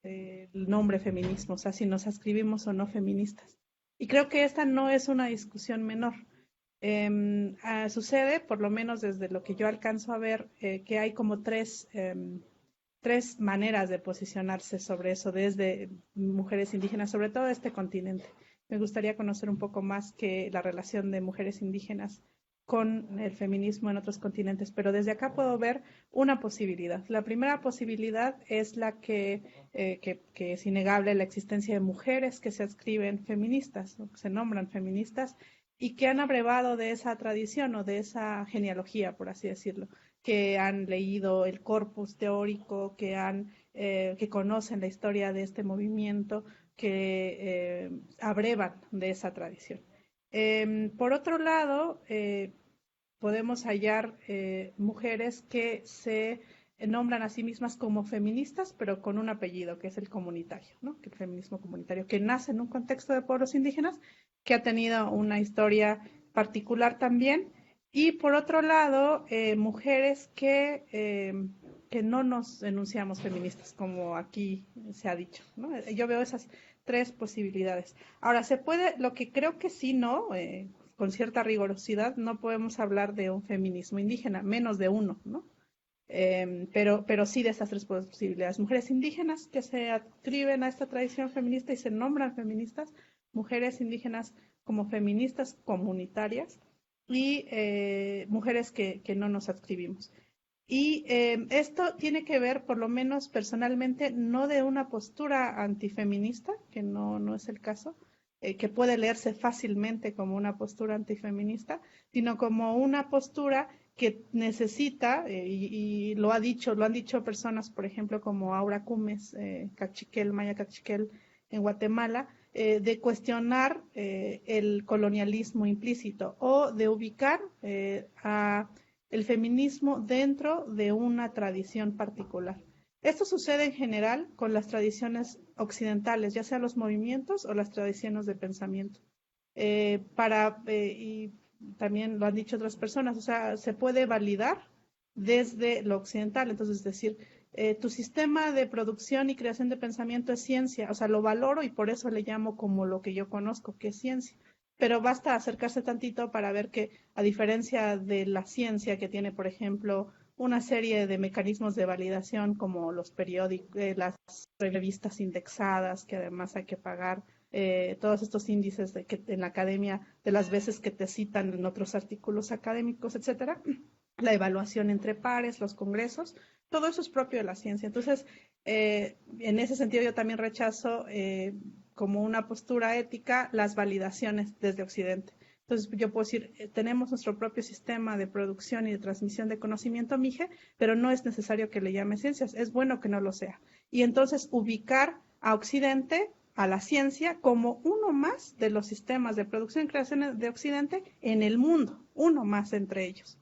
el nombre feminismo, o sea, si nos ascribimos o no feministas. Y creo que esta no es una discusión menor. Sucede, por lo menos desde lo que yo alcanzo a ver, que hay como tres maneras de posicionarse sobre eso desde mujeres indígenas, sobre todo de este continente. Me gustaría conocer un poco más que la relación de mujeres indígenas con el feminismo en otros continentes, pero desde acá puedo ver una posibilidad. La primera posibilidad es la que es innegable, la existencia de mujeres que se adscriben feministas, o que se nombran feministas, y que han abrevado de esa tradición o de esa genealogía, por así decirlo, que han leído el corpus teórico, que conocen la historia de este movimiento, que abrevan de esa tradición. Por otro lado, podemos hallar mujeres que se nombran a sí mismas como feministas, pero con un apellido, que es el comunitario, ¿no? Que el feminismo comunitario, que nace en un contexto de pueblos indígenas, que ha tenido una historia particular también. Y por otro lado, mujeres que no nos enunciamos feministas, como aquí se ha dicho, ¿no? Yo veo esas tres posibilidades. Ahora, lo que creo que sí, ¿no? Con cierta rigurosidad, no podemos hablar de un feminismo indígena, menos de uno, ¿no? Pero sí de estas tres posibilidades. Mujeres indígenas que se adscriben a esta tradición feminista y se nombran feministas, mujeres indígenas como feministas comunitarias y mujeres que no nos adscribimos. Y esto tiene que ver, por lo menos personalmente, no de una postura antifeminista, que no es el caso, que puede leerse fácilmente como una postura antifeminista, sino como una postura que necesita, y lo han dicho personas, por ejemplo, como Aura Cumes, Maya Cachiquel en Guatemala, de cuestionar el colonialismo implícito o de ubicar a el feminismo dentro de una tradición particular. Esto sucede en general con las tradiciones occidentales, ya sean los movimientos o las tradiciones de pensamiento. Y también lo han dicho otras personas, o sea, se puede validar desde lo occidental, entonces es decir, tu sistema de producción y creación de pensamiento es ciencia, o sea, lo valoro y por eso le llamo como lo que yo conozco, que es ciencia. Pero basta acercarse tantito para ver que, a diferencia de la ciencia que tiene, por ejemplo, una serie de mecanismos de validación como los periódicos, las revistas indexadas, que además hay que pagar, todos estos índices que en la academia, de las veces que te citan en otros artículos académicos, etcétera, la evaluación entre pares, los congresos, todo eso es propio de la ciencia. Entonces, en ese sentido yo también rechazo como una postura ética las validaciones desde Occidente. Entonces yo puedo decir, tenemos nuestro propio sistema de producción y de transmisión de conocimiento MIGE, pero no es necesario que le llame ciencias, es bueno que no lo sea. Y entonces ubicar a Occidente, a la ciencia, como uno más de los sistemas de producción y creación de Occidente en el mundo, uno más entre ellos.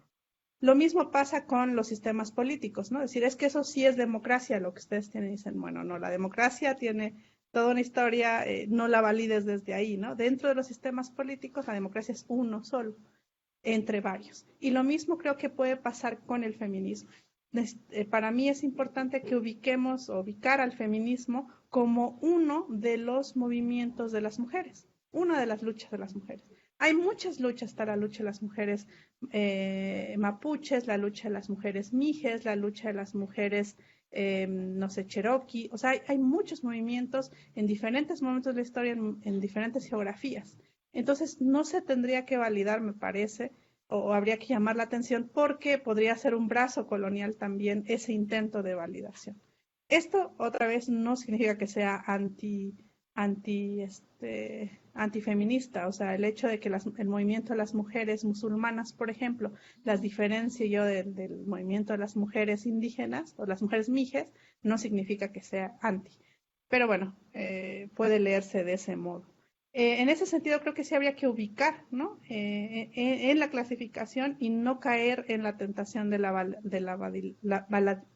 Lo mismo pasa con los sistemas políticos, ¿no? Es decir, es que eso sí es democracia, lo que ustedes tienen, dicen, bueno, no, la democracia tiene toda una historia, no la valides desde ahí, ¿no? Dentro de los sistemas políticos, la democracia es uno solo, entre varios. Y lo mismo creo que puede pasar con el feminismo. Para mí es importante que ubicar al feminismo como uno de los movimientos de las mujeres, una de las luchas de las mujeres. Hay muchas luchas, está la lucha de las mujeres mapuches, la lucha de las mujeres mijes, la lucha de las mujeres no sé, Cherokee. O sea, hay muchos movimientos en diferentes momentos de la historia, en diferentes geografías. Entonces, no se tendría que validar, me parece, o habría que llamar la atención porque podría ser un brazo colonial también ese intento de validación. Esto, otra vez, no significa que sea antifeminista, o sea, el hecho de que el movimiento de las mujeres musulmanas, por ejemplo, las diferencie yo del movimiento de las mujeres indígenas o las mujeres mijes, no significa que sea anti. Pero bueno, puede leerse de ese modo. En ese sentido, creo que sí habría que ubicar, ¿no? En la clasificación y no caer en la tentación de la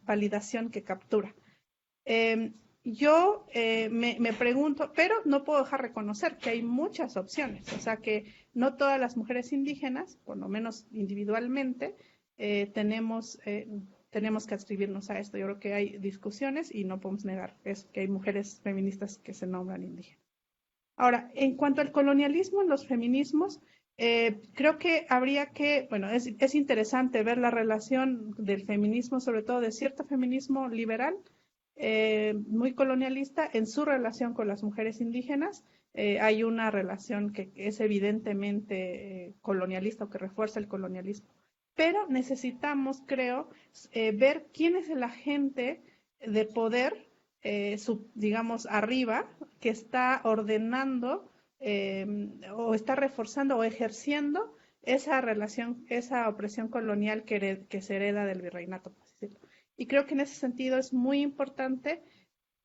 validación que captura. Yo me pregunto, pero no puedo dejar reconocer que hay muchas opciones, o sea que no todas las mujeres indígenas, por lo menos individualmente, tenemos que adscribirnos a esto. Yo creo que hay discusiones y no podemos negar eso, que hay mujeres feministas que se nombran indígenas. Ahora, en cuanto al colonialismo en los feminismos, creo que habría que, bueno, es interesante ver la relación del feminismo, sobre todo de cierto feminismo liberal, muy colonialista, en su relación con las mujeres indígenas. Hay una relación que es evidentemente colonialista o que refuerza el colonialismo. Pero necesitamos, creo, ver quién es el agente de poder, digamos, arriba, que está ordenando o está reforzando o ejerciendo esa relación, esa opresión colonial que se hereda del virreinato, por así decirlo. Y creo que en ese sentido es muy importante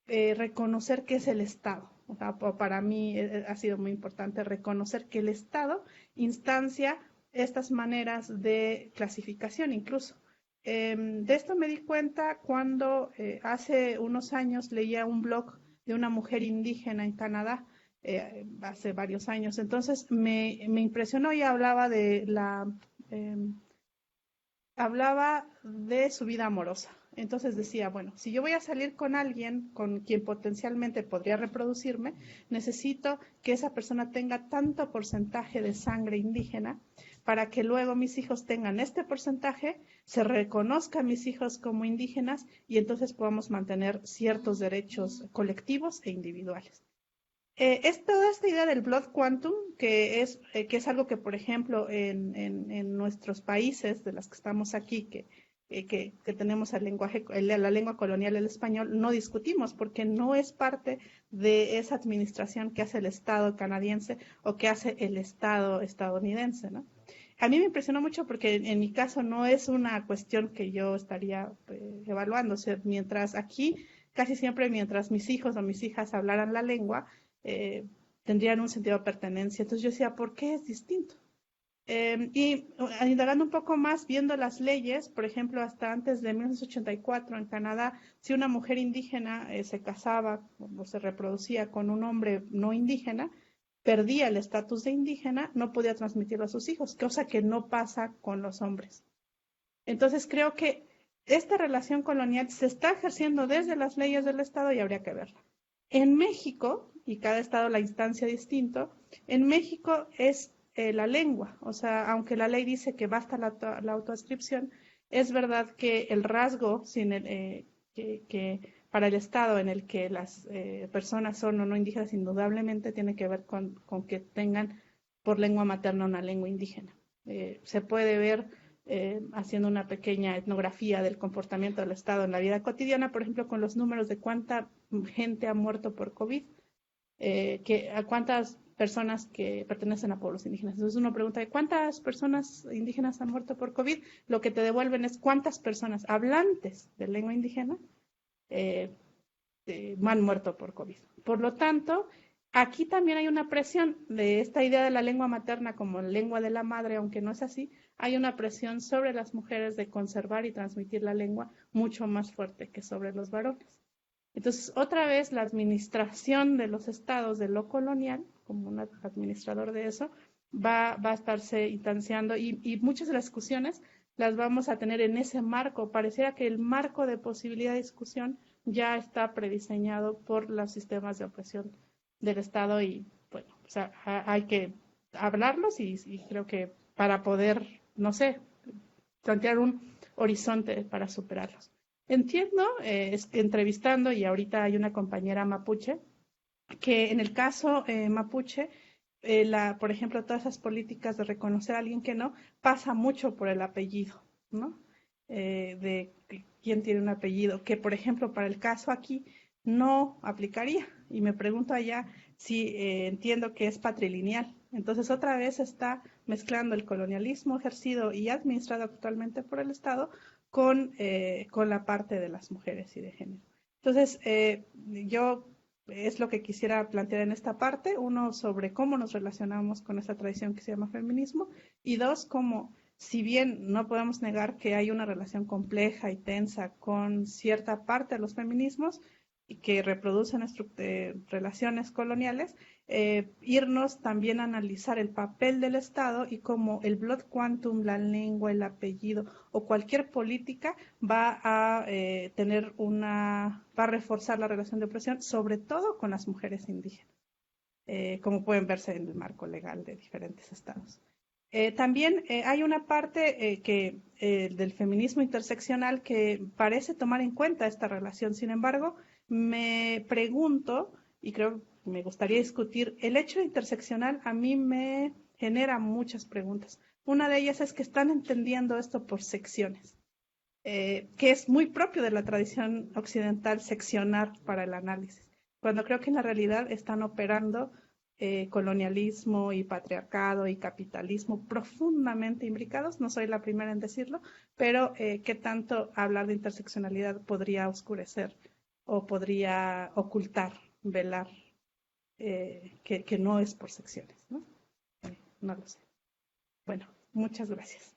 reconocer qué es el Estado. O sea, para mí ha sido muy importante reconocer que el Estado instancia estas maneras de clasificación incluso. De esto me di cuenta cuando hace unos años leía un blog de una mujer indígena en Canadá, hace varios años. Entonces me impresionó y hablaba hablaba de su vida amorosa. Entonces decía, bueno, si yo voy a salir con alguien con quien potencialmente podría reproducirme, necesito que esa persona tenga tanto porcentaje de sangre indígena para que luego mis hijos tengan este porcentaje, se reconozcan mis hijos como indígenas y entonces podamos mantener ciertos derechos colectivos e individuales. Es toda esta idea del Blood Quantum, que es algo que, por ejemplo, en nuestros países, de las que estamos aquí, que tenemos la lengua colonial, el español, no discutimos, porque no es parte de esa administración que hace el Estado canadiense o que hace el Estado estadounidense, ¿no? A mí me impresionó mucho porque en mi caso no es una cuestión que yo estaría evaluando. O sea, mientras aquí, casi siempre mientras mis hijos o mis hijas hablaran la lengua, tendrían un sentido de pertenencia. Entonces yo decía, ¿por qué es distinto? Y indagando un poco más, viendo las leyes, por ejemplo, hasta antes de 1984 en Canadá, si una mujer indígena se casaba o se reproducía con un hombre no indígena, perdía el estatus de indígena, no podía transmitirlo a sus hijos, cosa que no pasa con los hombres. Entonces creo que esta relación colonial se está ejerciendo desde las leyes del Estado y habría que verla. En México, y cada estado la instancia distinto, en México es la lengua, o sea, aunque la ley dice que basta la autoascripción, es verdad que el rasgo que para el estado en el que las personas son o no indígenas indudablemente tiene que ver con que tengan por lengua materna una lengua indígena. Se puede ver haciendo una pequeña etnografía del comportamiento del Estado en la vida cotidiana, por ejemplo, con los números de cuánta gente ha muerto por COVID, a cuántas personas que pertenecen a pueblos indígenas. Entonces uno pregunta, ¿cuántas personas indígenas han muerto por COVID? Lo que te devuelven es cuántas personas hablantes de lengua indígena han muerto por COVID. Por lo tanto, aquí también hay una presión de esta idea de la lengua materna como lengua de la madre, aunque no es así, hay una presión sobre las mujeres de conservar y transmitir la lengua mucho más fuerte que sobre los varones. Entonces, otra vez, la administración de los estados de lo colonial, como un administrador de eso, va a estarse instanciando y muchas de las discusiones las vamos a tener en ese marco. Pareciera que el marco de posibilidad de discusión ya está prediseñado por los sistemas de opresión del Estado y, bueno, o sea, hay que hablarlos y creo que para poder, no sé, plantear un horizonte para superarlos. Entiendo, entrevistando, y ahorita hay una compañera mapuche, que en el caso mapuche, por ejemplo, todas esas políticas de reconocer a alguien que no, pasa mucho por el apellido, ¿no? De quién tiene un apellido, que por ejemplo para el caso aquí no aplicaría. Y me pregunto allá si entiendo que es patrilineal. Entonces otra vez está mezclando el colonialismo ejercido y administrado actualmente por el Estado con la parte de las mujeres y de género. Entonces, yo es lo que quisiera plantear en esta parte. Uno, sobre cómo nos relacionamos con esta tradición que se llama feminismo. Y dos, cómo, si bien no podemos negar que hay una relación compleja y tensa con cierta parte de los feminismos y que reproducen relaciones coloniales, irnos también a analizar el papel del Estado y cómo el blood quantum, la lengua, el apellido o cualquier política va a va a reforzar la relación de opresión, sobre todo con las mujeres indígenas, como pueden verse en el marco legal de diferentes estados. También hay una parte del feminismo interseccional que parece tomar en cuenta esta relación. Sin embargo, me pregunto, y creo que me gustaría discutir, el hecho interseccional a mí me genera muchas preguntas. Una de ellas es que están entendiendo esto por secciones, que es muy propio de la tradición occidental seccionar para el análisis, cuando creo que en la realidad están operando colonialismo y patriarcado y capitalismo profundamente imbricados. No soy la primera en decirlo, pero ¿qué tanto hablar de interseccionalidad podría oscurecer o podría ocultar, velar, que no es por secciones, ¿no? No lo sé. Bueno, muchas gracias.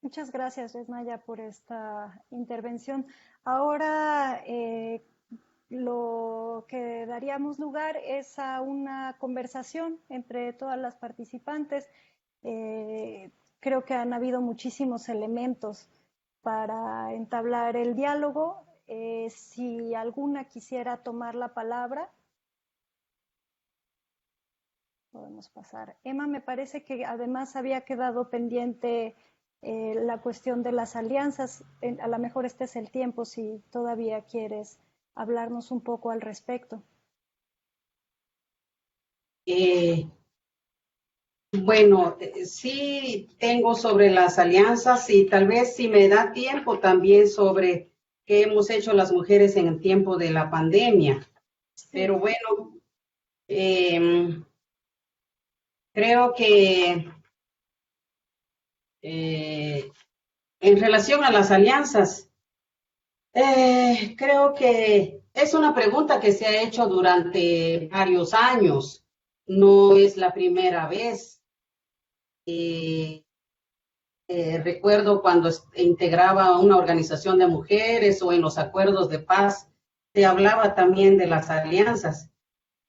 Muchas gracias, Resnaya, por esta intervención. Ahora lo que daríamos lugar es a una conversación entre todas las participantes. Creo que han habido muchísimos elementos para entablar el diálogo. Si alguna quisiera tomar la palabra, podemos pasar. Emma, me parece que además había quedado pendiente la cuestión de las alianzas. A lo mejor este es el tiempo si todavía quieres hablarnos un poco al respecto. Bueno, sí tengo sobre las alianzas y tal vez si me da tiempo también sobre qué hemos hecho las mujeres en el tiempo de la pandemia. Sí. Pero bueno, creo que en relación a las alianzas, creo que es una pregunta que se ha hecho durante varios años. No es la primera vez. Recuerdo cuando integraba una organización de mujeres o en los acuerdos de paz, se hablaba también de las alianzas.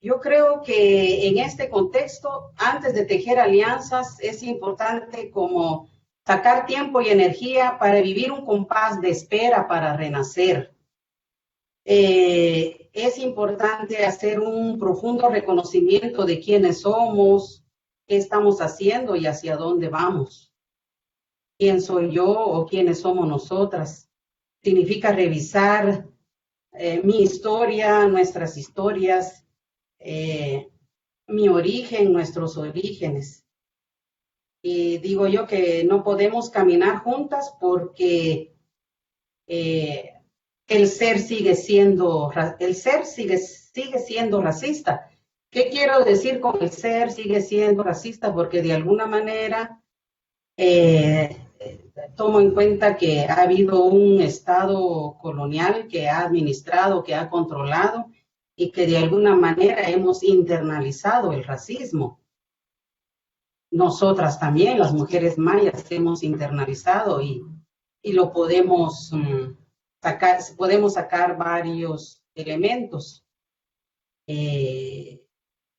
Yo creo que en este contexto, antes de tejer alianzas, es importante como sacar tiempo y energía para vivir un compás de espera para renacer. Es importante hacer un profundo reconocimiento de quiénes somos, qué estamos haciendo y hacia dónde vamos. ¿Quién soy yo o quiénes somos nosotras? Significa revisar mi historia, nuestras historias, mi origen, nuestros orígenes. Y digo yo que no podemos caminar juntas porque el ser sigue siendo racista. ¿Qué quiero decir con el ser sigue siendo racista? Porque de alguna manera tomo en cuenta que ha habido un Estado colonial que ha administrado, que ha controlado y que de alguna manera hemos internalizado el racismo. Nosotras también, las mujeres mayas, hemos internalizado y lo podemos sacar varios elementos.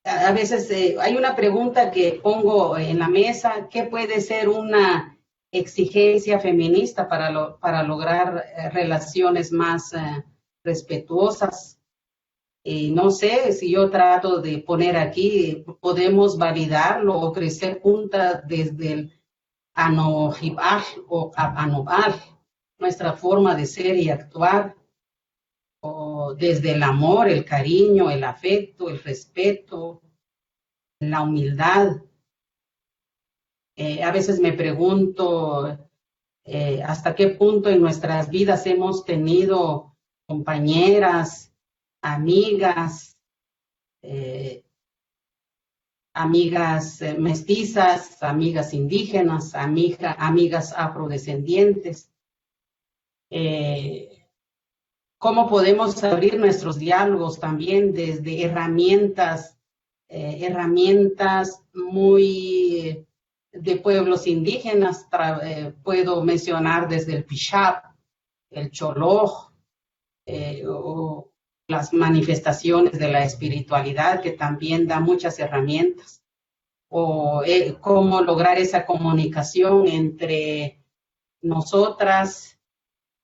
A veces hay una pregunta que pongo en la mesa: ¿qué puede ser una exigencia feminista para lograr relaciones más respetuosas? Y no sé si yo trato de poner aquí, podemos validarlo o crecer juntas desde el Anojibaj o Abanobaj. nuestra forma de ser y actuar, o desde el amor, el cariño, el afecto, el respeto, la humildad. A veces me pregunto hasta qué punto en nuestras vidas hemos tenido compañeras, amigas, amigas mestizas, amigas indígenas, amigas afrodescendientes. ¿Cómo podemos abrir nuestros diálogos también desde herramientas muy de pueblos indígenas? Puedo mencionar desde el Pixap, el Choloj, o las manifestaciones de la espiritualidad, que también da muchas herramientas, o cómo lograr esa comunicación entre nosotras,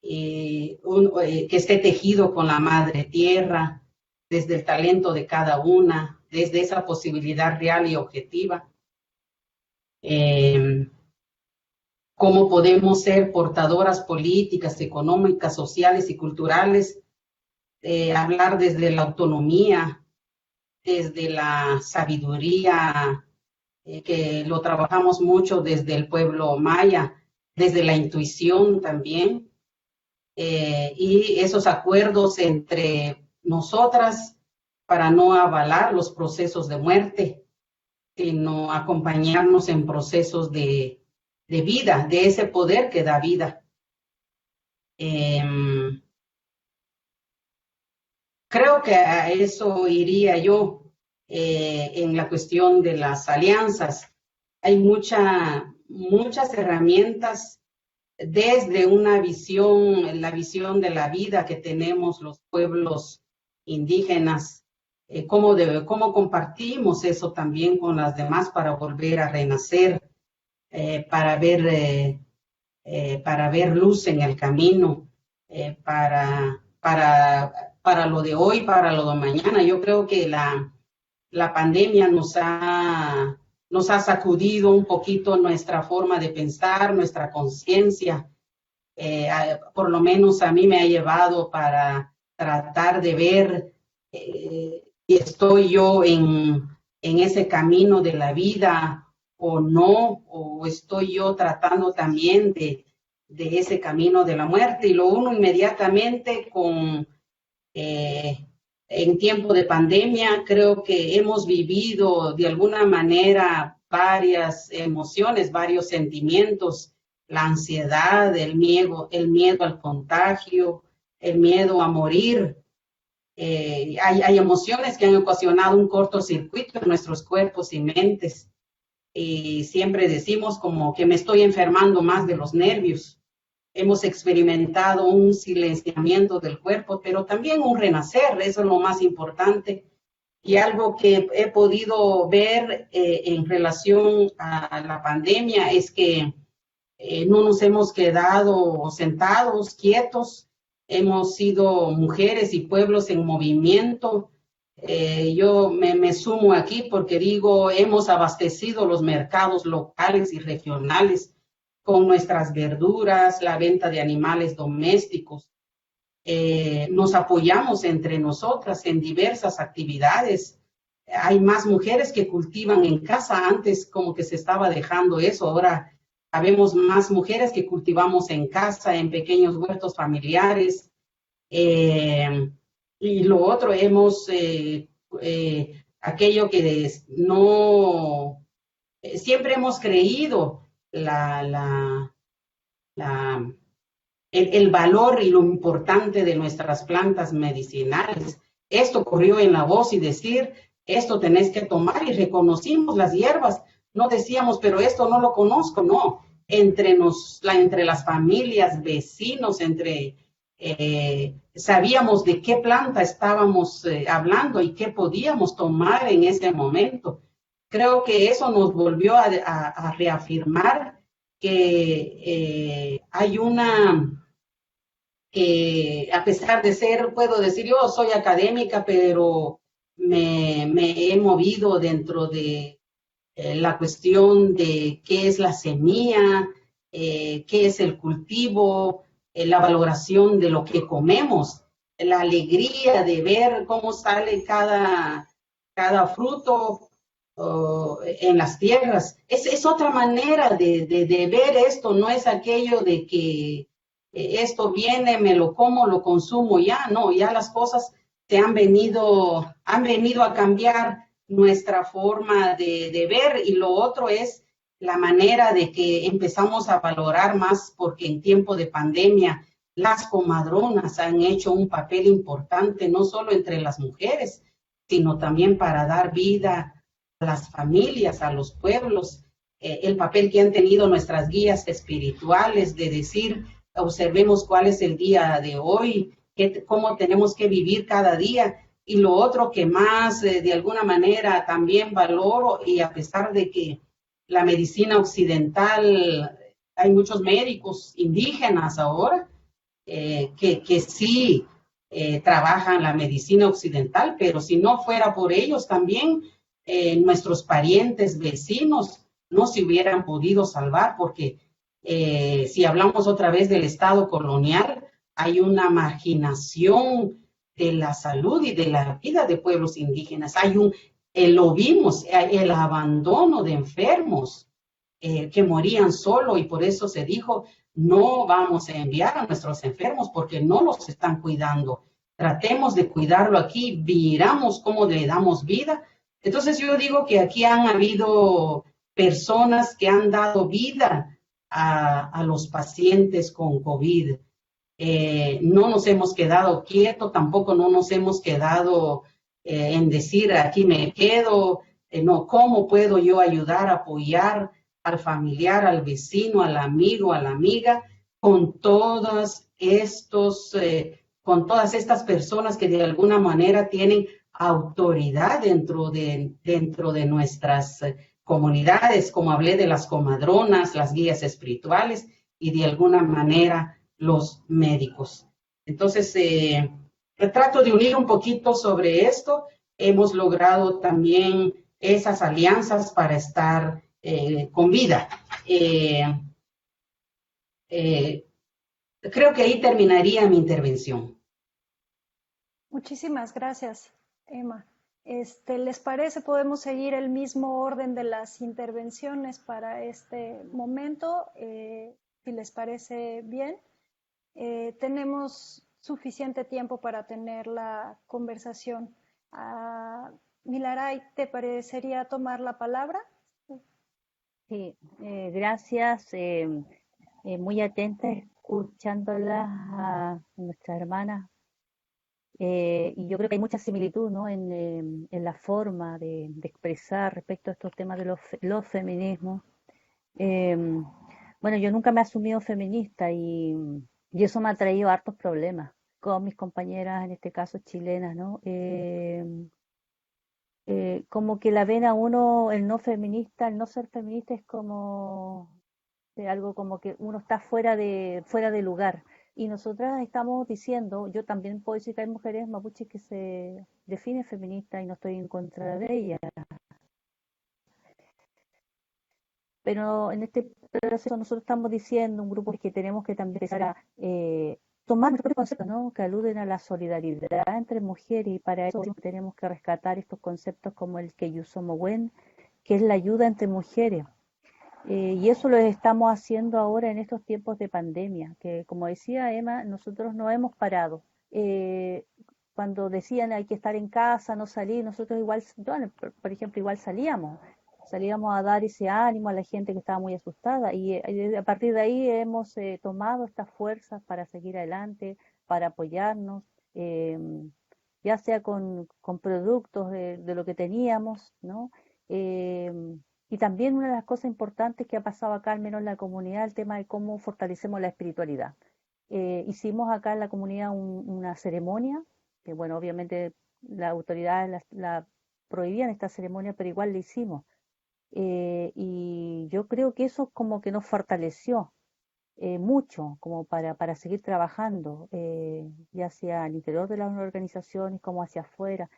que esté tejido con la madre tierra, desde el talento de cada una, desde esa posibilidad real y objetiva. Cómo podemos ser portadoras políticas, económicas, sociales y culturales, hablar desde la autonomía, desde la sabiduría, que lo trabajamos mucho desde el pueblo maya, desde la intuición también, y esos acuerdos entre nosotras para no avalar los procesos de muerte, sino acompañarnos en procesos de vida, de ese poder que da vida. Creo que a eso iría yo en la cuestión de las alianzas. Hay muchas herramientas desde una visión, la visión de la vida que tenemos los pueblos indígenas, cómo compartimos eso también con las demás para volver a renacer, para ver luz en el camino, para lo de hoy, para lo de mañana. Yo creo que la pandemia nos ha sacudido un poquito nuestra forma de pensar, nuestra conciencia. Por lo menos a mí me ha llevado para tratar de ver si estoy yo en ese camino de la vida o no, o estoy yo tratando también de ese camino de la muerte. Y lo uno inmediatamente con en tiempo de pandemia. Creo que hemos vivido de alguna manera varias emociones, varios sentimientos, la ansiedad, el miedo al contagio, el miedo a morir. Hay emociones que han ocasionado un cortocircuito en nuestros cuerpos y mentes. Y siempre decimos como que me estoy enfermando más de los nervios. Hemos experimentado un silenciamiento del cuerpo, pero también un renacer, eso es lo más importante. Y algo que he podido ver en relación a la pandemia es que no nos hemos quedado sentados, quietos, hemos sido mujeres y pueblos en movimiento. Yo me sumo aquí porque digo, hemos abastecido los mercados locales y regionales con nuestras verduras, la venta de animales domésticos. Nos apoyamos entre nosotras en diversas actividades. Hay más mujeres que cultivan en casa. Antes como que se estaba dejando eso. Ahora habemos más mujeres que cultivamos en casa, en pequeños huertos familiares. Y lo otro, aquello que siempre hemos creído, el valor y lo importante de nuestras plantas medicinales. Esto corrió en la voz y decir, esto tenés que tomar, y reconocimos las hierbas. No decíamos, pero esto no lo conozco, no. Entre las familias, vecinos, sabíamos de qué planta estábamos hablando y qué podíamos tomar en ese momento. Creo que eso nos volvió a reafirmar que hay a pesar de ser, puedo decir, yo soy académica, pero me he movido dentro de la cuestión de qué es la semilla, qué es el cultivo, la valoración de lo que comemos, la alegría de ver cómo sale cada fruto en las tierras. Es otra manera de ver esto, no es aquello de que esto viene, me lo como, lo consumo, ya no, ya las cosas se han venido a cambiar nuestra forma de ver, y lo otro es la manera de que empezamos a valorar más, porque en tiempo de pandemia las comadronas han hecho un papel importante, no solo entre las mujeres, sino también para dar vida a las familias, a los pueblos, el papel que han tenido nuestras guías espirituales de decir, observemos cuál es el día de hoy, cómo tenemos que vivir cada día. Y lo otro que más de alguna manera también valoro, y a pesar de que la medicina occidental, hay muchos médicos indígenas ahora que sí trabajan la medicina occidental, pero si no fuera por ellos también nuestros parientes, vecinos, no se hubieran podido salvar, porque si hablamos otra vez del Estado colonial, hay una marginación de la salud y de la vida de pueblos indígenas. Lo vimos, el abandono de enfermos que morían solo, y por eso se dijo, no vamos a enviar a nuestros enfermos porque no los están cuidando. Tratemos de cuidarlo aquí, miramos cómo le damos vida. Entonces yo digo que aquí han habido personas que han dado vida a los pacientes con COVID. No nos hemos quedado quietos, tampoco no nos hemos quedado en decir aquí me quedo, no, ¿cómo puedo yo ayudar, apoyar al familiar, al vecino, al amigo, a la amiga, con con todas estas personas que de alguna manera tienen autoridad dentro de nuestras comunidades, como hablé de las comadronas, las guías espirituales y de alguna manera los médicos? Entonces, trato de unir un poquito sobre esto. Hemos logrado también esas alianzas para estar con vida. Creo que ahí terminaría mi intervención. Muchísimas gracias, Emma. ¿Les parece? Podemos seguir el mismo orden de las intervenciones para este momento, si les parece bien. Tenemos suficiente tiempo para tener la conversación. Milaray, ¿te parecería tomar la palabra? Sí, gracias. Muy atenta, escuchándolas a nuestra hermana. Y yo creo que hay mucha similitud, ¿no? en la forma de expresar respecto a estos temas de los feminismos. Bueno, yo nunca me he asumido feminista y eso me ha traído hartos problemas con mis compañeras, en este caso chilenas, ¿no? Como que la ven a uno, el no feminista, el no ser feminista es como algo como que uno está fuera de lugar. Y nosotras estamos diciendo, yo también puedo decir que hay mujeres mapuches que se definen feministas y no estoy en contra de ellas. Pero en este proceso nosotros estamos diciendo, un grupo que tenemos que también empezar a tomar nuestros propios conceptos, ¿no? Que aluden a la solidaridad entre mujeres, y para eso tenemos que rescatar estos conceptos como el que Yusomowen, que es la ayuda entre mujeres. Y eso lo estamos haciendo ahora en estos tiempos de pandemia, que como decía Emma, nosotros no hemos parado. Cuando decían hay que estar en casa, no salir, nosotros igual, yo, por ejemplo, igual salíamos a dar ese ánimo a la gente que estaba muy asustada, y a partir de ahí hemos tomado estas fuerzas para seguir adelante, para apoyarnos, ya sea con productos de lo que teníamos, ¿no? Y también una de las cosas importantes que ha pasado acá, al menos en la comunidad, el tema de cómo fortalecemos la espiritualidad. Hicimos acá en la comunidad una ceremonia, que bueno, obviamente las autoridades la prohibían esta ceremonia, pero igual la hicimos. Y yo creo que eso como que nos fortaleció mucho como para seguir trabajando, ya sea al interior de las organizaciones como hacia afuera.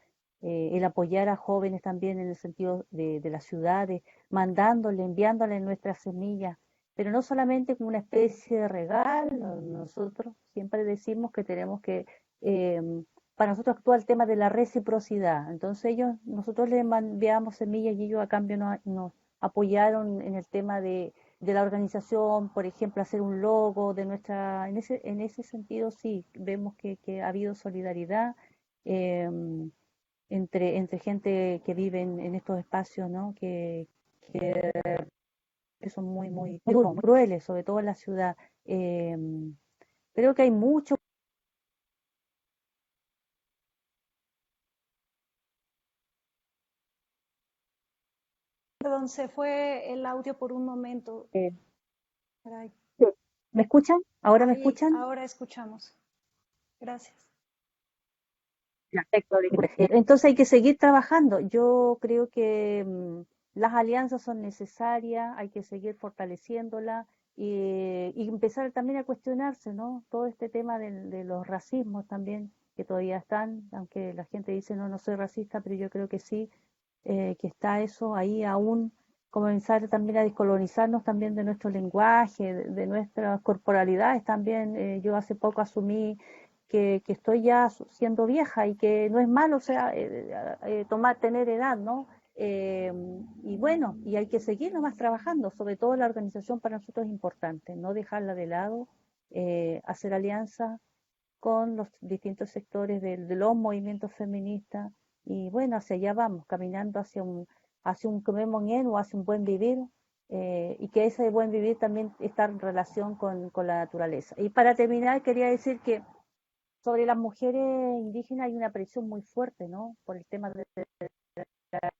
El apoyar a jóvenes también en el sentido de las ciudades, enviándole nuestras semillas, pero no solamente como una especie de regalo. Nosotros siempre decimos que tenemos que, para nosotros actúa el tema de la reciprocidad. Entonces nosotros les enviamos semillas y ellos a cambio nos apoyaron en el tema de la organización, por ejemplo, hacer un logo de nuestra, en ese sentido sí, vemos que ha habido solidaridad eh, entre gente que vive en estos espacios, ¿no? Que son muy duros, muy crueles, sobre todo en la ciudad. Eh, Creo que hay mucho. Perdón, se fue el audio por un momento. eh, Caray. ¿Me escuchan? ¿Ahora me Ahí, escuchan? ahora escuchamos. Gracias. Perfecto. Entonces hay que seguir trabajando. Yo creo que las alianzas son necesarias, hay que seguir fortaleciéndolas y empezar también a cuestionarse, ¿no? Todo este tema de los racismos también, que todavía están, aunque la gente dice no, no soy racista, pero yo creo que sí, que está eso ahí aún, comenzar también a descolonizarnos también de nuestro lenguaje, de nuestras corporalidades también. Yo hace poco asumí que estoy ya siendo vieja y que no es malo, o sea, tener edad, ¿no? Y bueno, y hay que seguir nomás trabajando, sobre todo la organización para nosotros es importante, no dejarla de lado, hacer alianzas con los distintos sectores de los movimientos feministas y bueno, hacia allá vamos, caminando hacia un Comemoñén o hacia un buen vivir, y que ese buen vivir también está en relación con la naturaleza. Y para terminar, quería decir que sobre las mujeres indígenas hay una presión muy fuerte, ¿no? Por el tema de la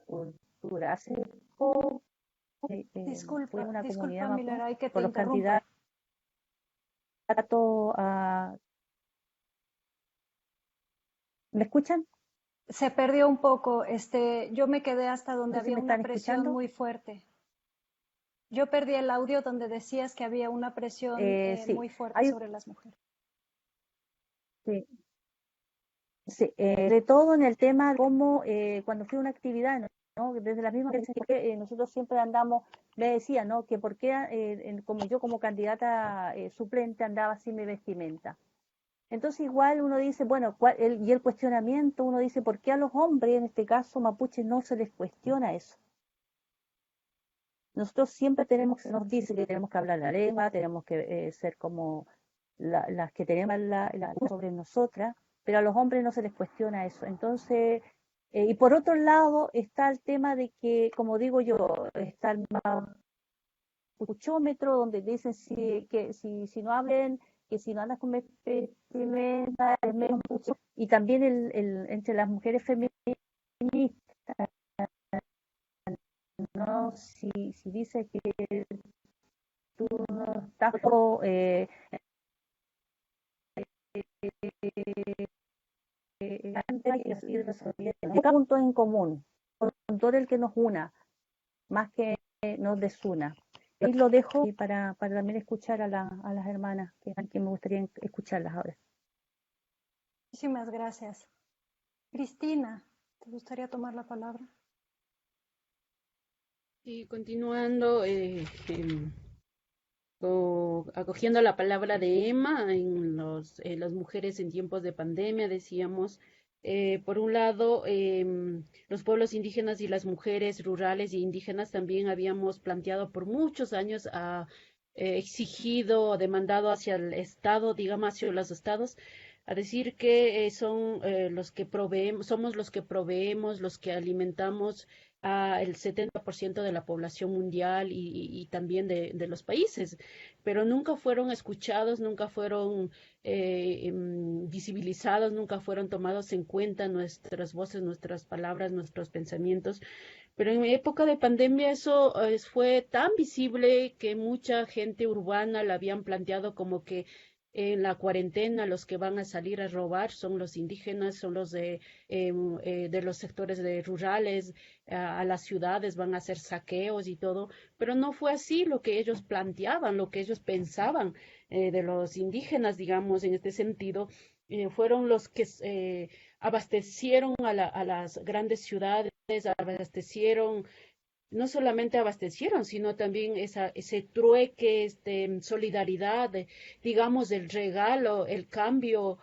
cultura. Hace poco fue una comunidad Disculpa, mapuche Milaray, que te por los interrumpa. candidatos a... ¿Me escuchan? Se perdió un poco. Yo me quedé hasta No donde sé si había me una están presión escuchando. muy fuerte. Yo perdí el audio donde decías que había una presión Sí, muy fuerte hay, sobre las mujeres. sí, sí, de todo en el tema de cómo cuando fui a una actividad, ¿no? Desde la misma que nosotros siempre andamos, me decía, ¿no? Que por qué, como yo como candidata suplente andaba sin mi vestimenta. Entonces igual uno dice, bueno, y el cuestionamiento, uno dice, ¿por qué a los hombres, en este caso mapuche, no se les cuestiona eso? Nosotros siempre nos dice que tenemos que hablar la lengua, tenemos que ser como las que tenemos sobre nosotras, pero a los hombres no se les cuestiona eso. Entonces, y por otro lado está el tema de que, como digo yo, está el mapuchómetro donde dicen que si no hablen, que si no andas con vestimenta, es menos mapuche. Y también entre las mujeres feministas, ¿no? Si dice que tú no estás hay que seguir resolviendo. Cada punto en común, con todo el que nos una, más que nos desuna. Y lo dejo para también escuchar a las hermanas, que me gustaría escucharlas ahora. Muchísimas gracias. Cristina, ¿te gustaría tomar la palabra? Y continuando, acogiendo la palabra de Emma en las mujeres en tiempos de pandemia, decíamos, por un lado, los pueblos indígenas y las mujeres rurales e indígenas también habíamos planteado por muchos años, exigido, demandado hacia el Estado, digamos, hacia los estados, a decir que son los que proveemos, somos los que proveemos, los que alimentamos a el 70% de la población mundial y también de los países, pero nunca fueron escuchados, nunca fueron visibilizados, nunca fueron tomados en cuenta nuestras voces, nuestras palabras, nuestros pensamientos. Pero en época de pandemia eso fue tan visible que mucha gente urbana la habían planteado como que en la cuarentena los que van a salir a robar son los indígenas, son los de los sectores rurales, a las ciudades van a hacer saqueos y todo, pero no fue así lo que ellos planteaban, lo que ellos pensaban de los indígenas, digamos, en este sentido. Fueron los que abastecieron a las grandes ciudades, abastecieron no solamente abastecieron, sino también ese trueque, solidaridad, digamos, el regalo, el cambio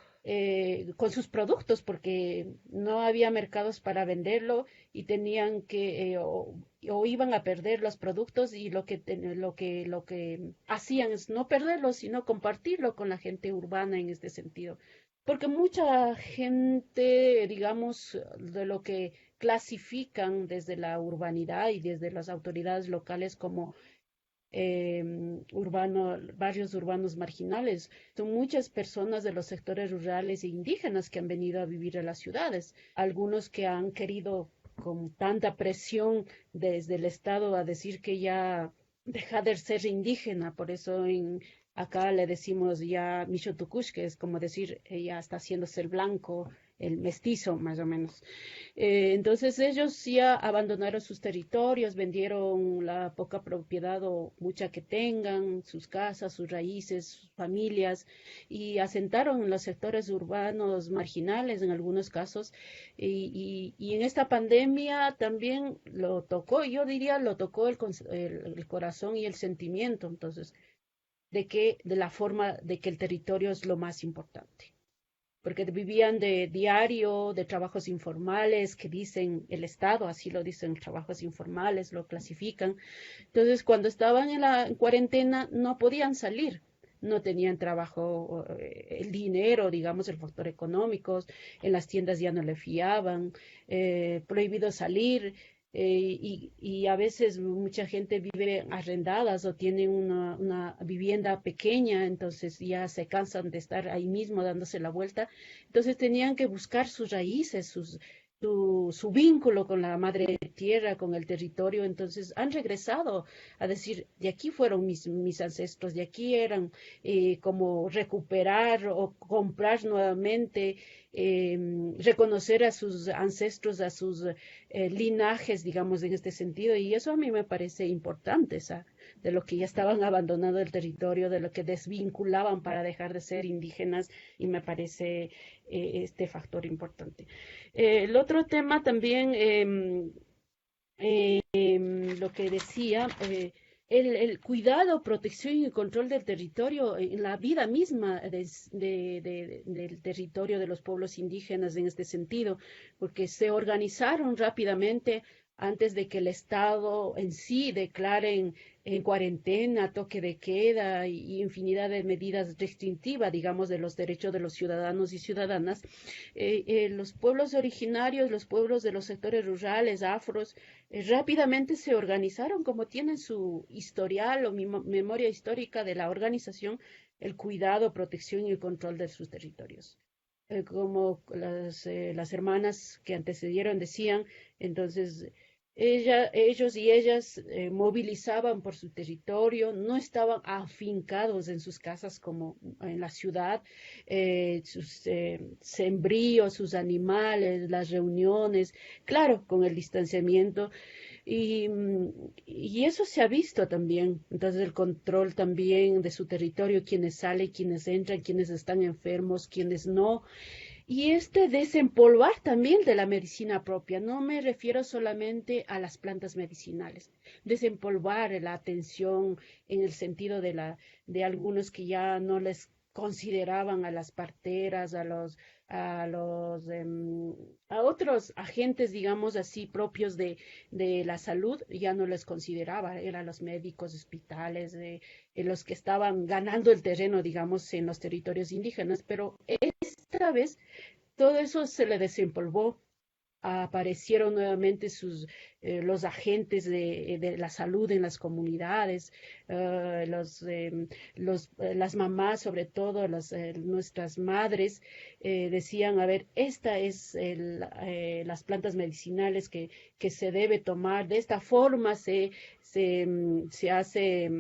con sus productos, porque no había mercados para venderlo y tenían que, o iban a perder los productos y lo que hacían es no perderlos, sino compartirlo con la gente urbana en este sentido. Porque mucha gente, digamos, de lo que clasifican desde la urbanidad y desde las autoridades locales como barrios urbanos marginales. Son muchas personas de los sectores rurales e indígenas que han venido a vivir a las ciudades. Algunos que han querido, con tanta presión desde el Estado, a decir que ya deja de ser indígena. Por eso acá le decimos ya Michotukush, que es como decir, ella está haciéndose el blanco, el mestizo, más o menos. Entonces ellos ya abandonaron sus territorios, vendieron la poca propiedad o mucha que tengan, sus casas, sus raíces, sus familias, y asentaron en los sectores urbanos marginales en algunos casos. Y en esta pandemia también lo tocó, yo diría, lo tocó el corazón y el sentimiento, entonces, de la forma de que el territorio es lo más importante, porque vivían de diario, de trabajos informales que dicen el Estado, así lo dicen, trabajos informales, lo clasifican. Entonces, cuando estaban en cuarentena, no podían salir, no tenían trabajo, el dinero, digamos, el factor económico, en las tiendas ya no le fiaban, prohibido salir. Y a veces mucha gente vive arrendadas o tiene una vivienda pequeña, entonces ya se cansan de estar ahí mismo dándose la vuelta. Entonces tenían que buscar sus raíces, su vínculo con la madre tierra, con el territorio. Entonces han regresado a decir, de aquí fueron mis ancestros, de aquí eran, como recuperar o comprar nuevamente, reconocer a sus ancestros, a sus linajes, digamos, en este sentido. Y eso a mí me parece importante, de lo que ya estaban abandonando el territorio, de lo que desvinculaban para dejar de ser indígenas, y me parece este factor importante. El otro tema también, lo que decía, el cuidado, protección y control del territorio, en la vida misma del territorio de los pueblos indígenas en este sentido, porque se organizaron rápidamente antes de que el Estado en sí declare en cuarentena, toque de queda y infinidad de medidas restrictivas, digamos, de los derechos de los ciudadanos y ciudadanas. Los pueblos originarios, los pueblos de los sectores rurales, afros, rápidamente se organizaron, como tienen su historial o memoria histórica de la organización, el cuidado, protección y el control de sus territorios. Como las hermanas que antecedieron decían, entonces ellos y ellas movilizaban por su territorio, no estaban afincados en sus casas como en la ciudad, sus sembríos, sus animales, las reuniones, claro, con el distanciamiento. Y eso se ha visto también. Entonces el control también de su territorio, quienes salen, quienes entran, quienes están enfermos, quienes no. Y desempolvar también de la medicina propia. No me refiero solamente a las plantas medicinales. Desempolvar la atención en el sentido de algunos que ya no les consideraban a las parteras, a otros agentes, digamos así, propios de la salud, ya no les consideraba, eran los médicos, hospitales, los que estaban ganando el terreno, digamos, en los territorios indígenas. Pero esta vez todo eso se le desempolvó. Aparecieron nuevamente los agentes de la salud en las comunidades, las mamás, sobre todo nuestras madres, decían, a ver, esta es las plantas medicinales que se debe tomar, de esta forma se hace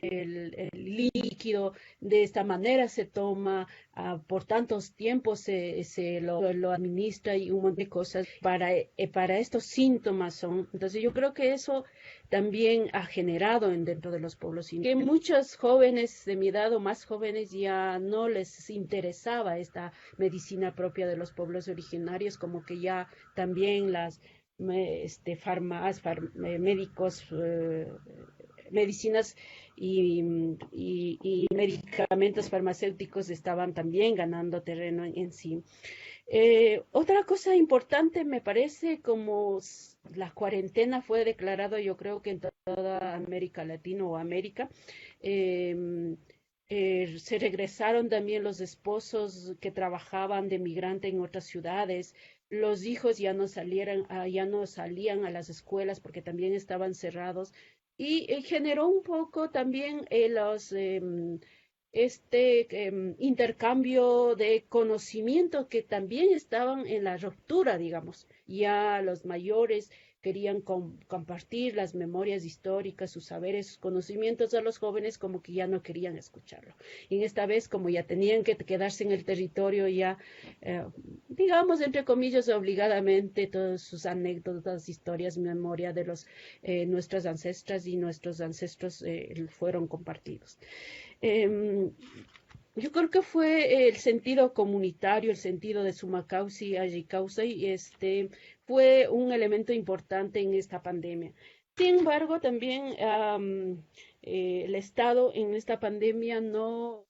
el líquido, de esta manera se toma, por tantos tiempos se lo administra, y un montón de cosas para estos síntomas son. Entonces yo creo que eso también ha generado dentro de los pueblos indígenas que muchos jóvenes de mi edad o más jóvenes ya no les interesaba esta medicina propia de los pueblos originarios, como que ya también médicos, medicinas y medicamentos farmacéuticos estaban también ganando terreno en sí. Otra cosa importante me parece, como la cuarentena fue declarada, yo creo que en toda América Latina o América, eh, se regresaron también los esposos que trabajaban de migrante en otras ciudades. Los hijos ya no salían a las escuelas porque también estaban cerrados y generó un poco también intercambio de conocimiento que también estaban en la ruptura, digamos. Ya los mayores querían compartir las memorias históricas, sus saberes, sus conocimientos a los jóvenes, como que ya no querían escucharlo. Y en esta vez, como ya tenían que quedarse en el territorio, ya, digamos, entre comillas, obligadamente, todas sus anécdotas, historias, memoria de nuestras ancestras y nuestros ancestros fueron compartidos. Yo creo que fue el sentido comunitario, el sentido de summa causa agri causa, y fue un elemento importante en esta pandemia. Sin embargo, también el Estado en esta pandemia no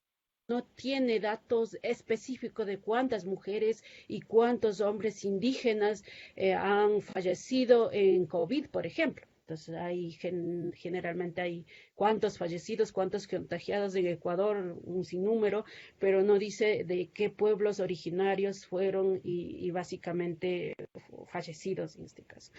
tiene datos específicos de cuántas mujeres y cuántos hombres indígenas han fallecido en COVID, por ejemplo. Entonces, generalmente hay cuántos fallecidos, cuántos contagiados en Ecuador, un sinnúmero, pero no dice de qué pueblos originarios fueron y básicamente fallecidos en este caso.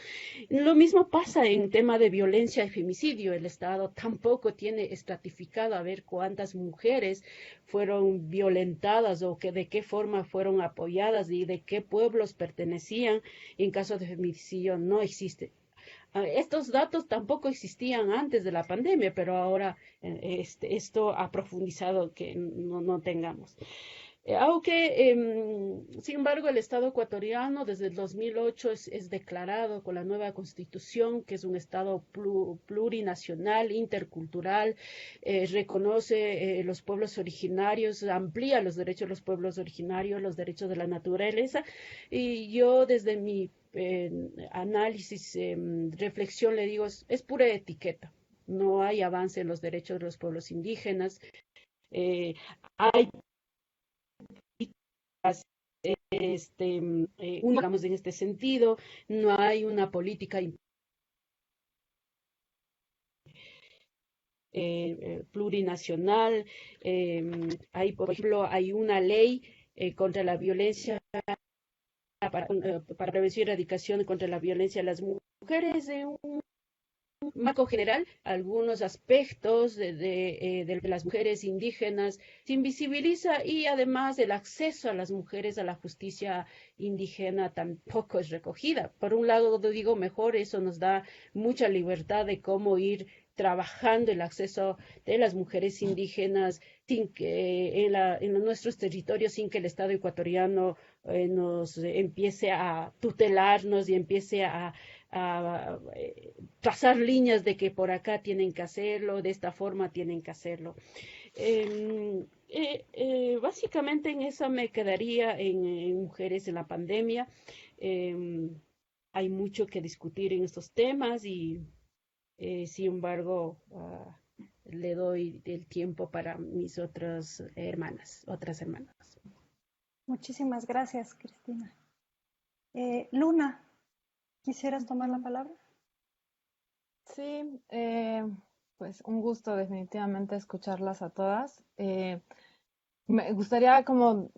Lo mismo pasa en tema de violencia y femicidio. El Estado tampoco tiene estratificado a ver cuántas mujeres fueron violentadas o de qué forma fueron apoyadas y de qué pueblos pertenecían. En caso de femicidio no existe. Estos datos tampoco existían antes de la pandemia, pero ahora esto ha profundizado que no tengamos. Aunque, sin embargo, el Estado ecuatoriano desde el 2008 es declarado con la nueva Constitución, que es un Estado plurinacional, intercultural, reconoce los pueblos originarios, amplía los derechos de los pueblos originarios, los derechos de la naturaleza, y yo desde mi análisis, reflexión, le digo, es pura etiqueta. No hay avance en los derechos de los pueblos indígenas. Hay digamos, en este sentido, no hay una política plurinacional. Por ejemplo, hay una ley contra la violencia para prevención y erradicación contra la violencia a las mujeres, de un marco general, algunos aspectos de las mujeres indígenas se invisibiliza, y además el acceso a las mujeres a la justicia indígena tampoco es recogida. Por un lado, digo, mejor, eso nos da mucha libertad de cómo ir trabajando el acceso de las mujeres indígenas sin que en nuestros territorios, sin que el Estado ecuatoriano nos empiece a tutelarnos y empiece a trazar líneas de que por acá tienen que hacerlo, de esta forma tienen que hacerlo. Básicamente en eso me quedaría en mujeres en la pandemia. Hay mucho que discutir en estos temas y sin embargo le doy el tiempo para mis otras hermanas. Muchísimas gracias, Cristina. Luna, ¿quisieras tomar la palabra? Sí, pues un gusto definitivamente escucharlas a todas. Me gustaría como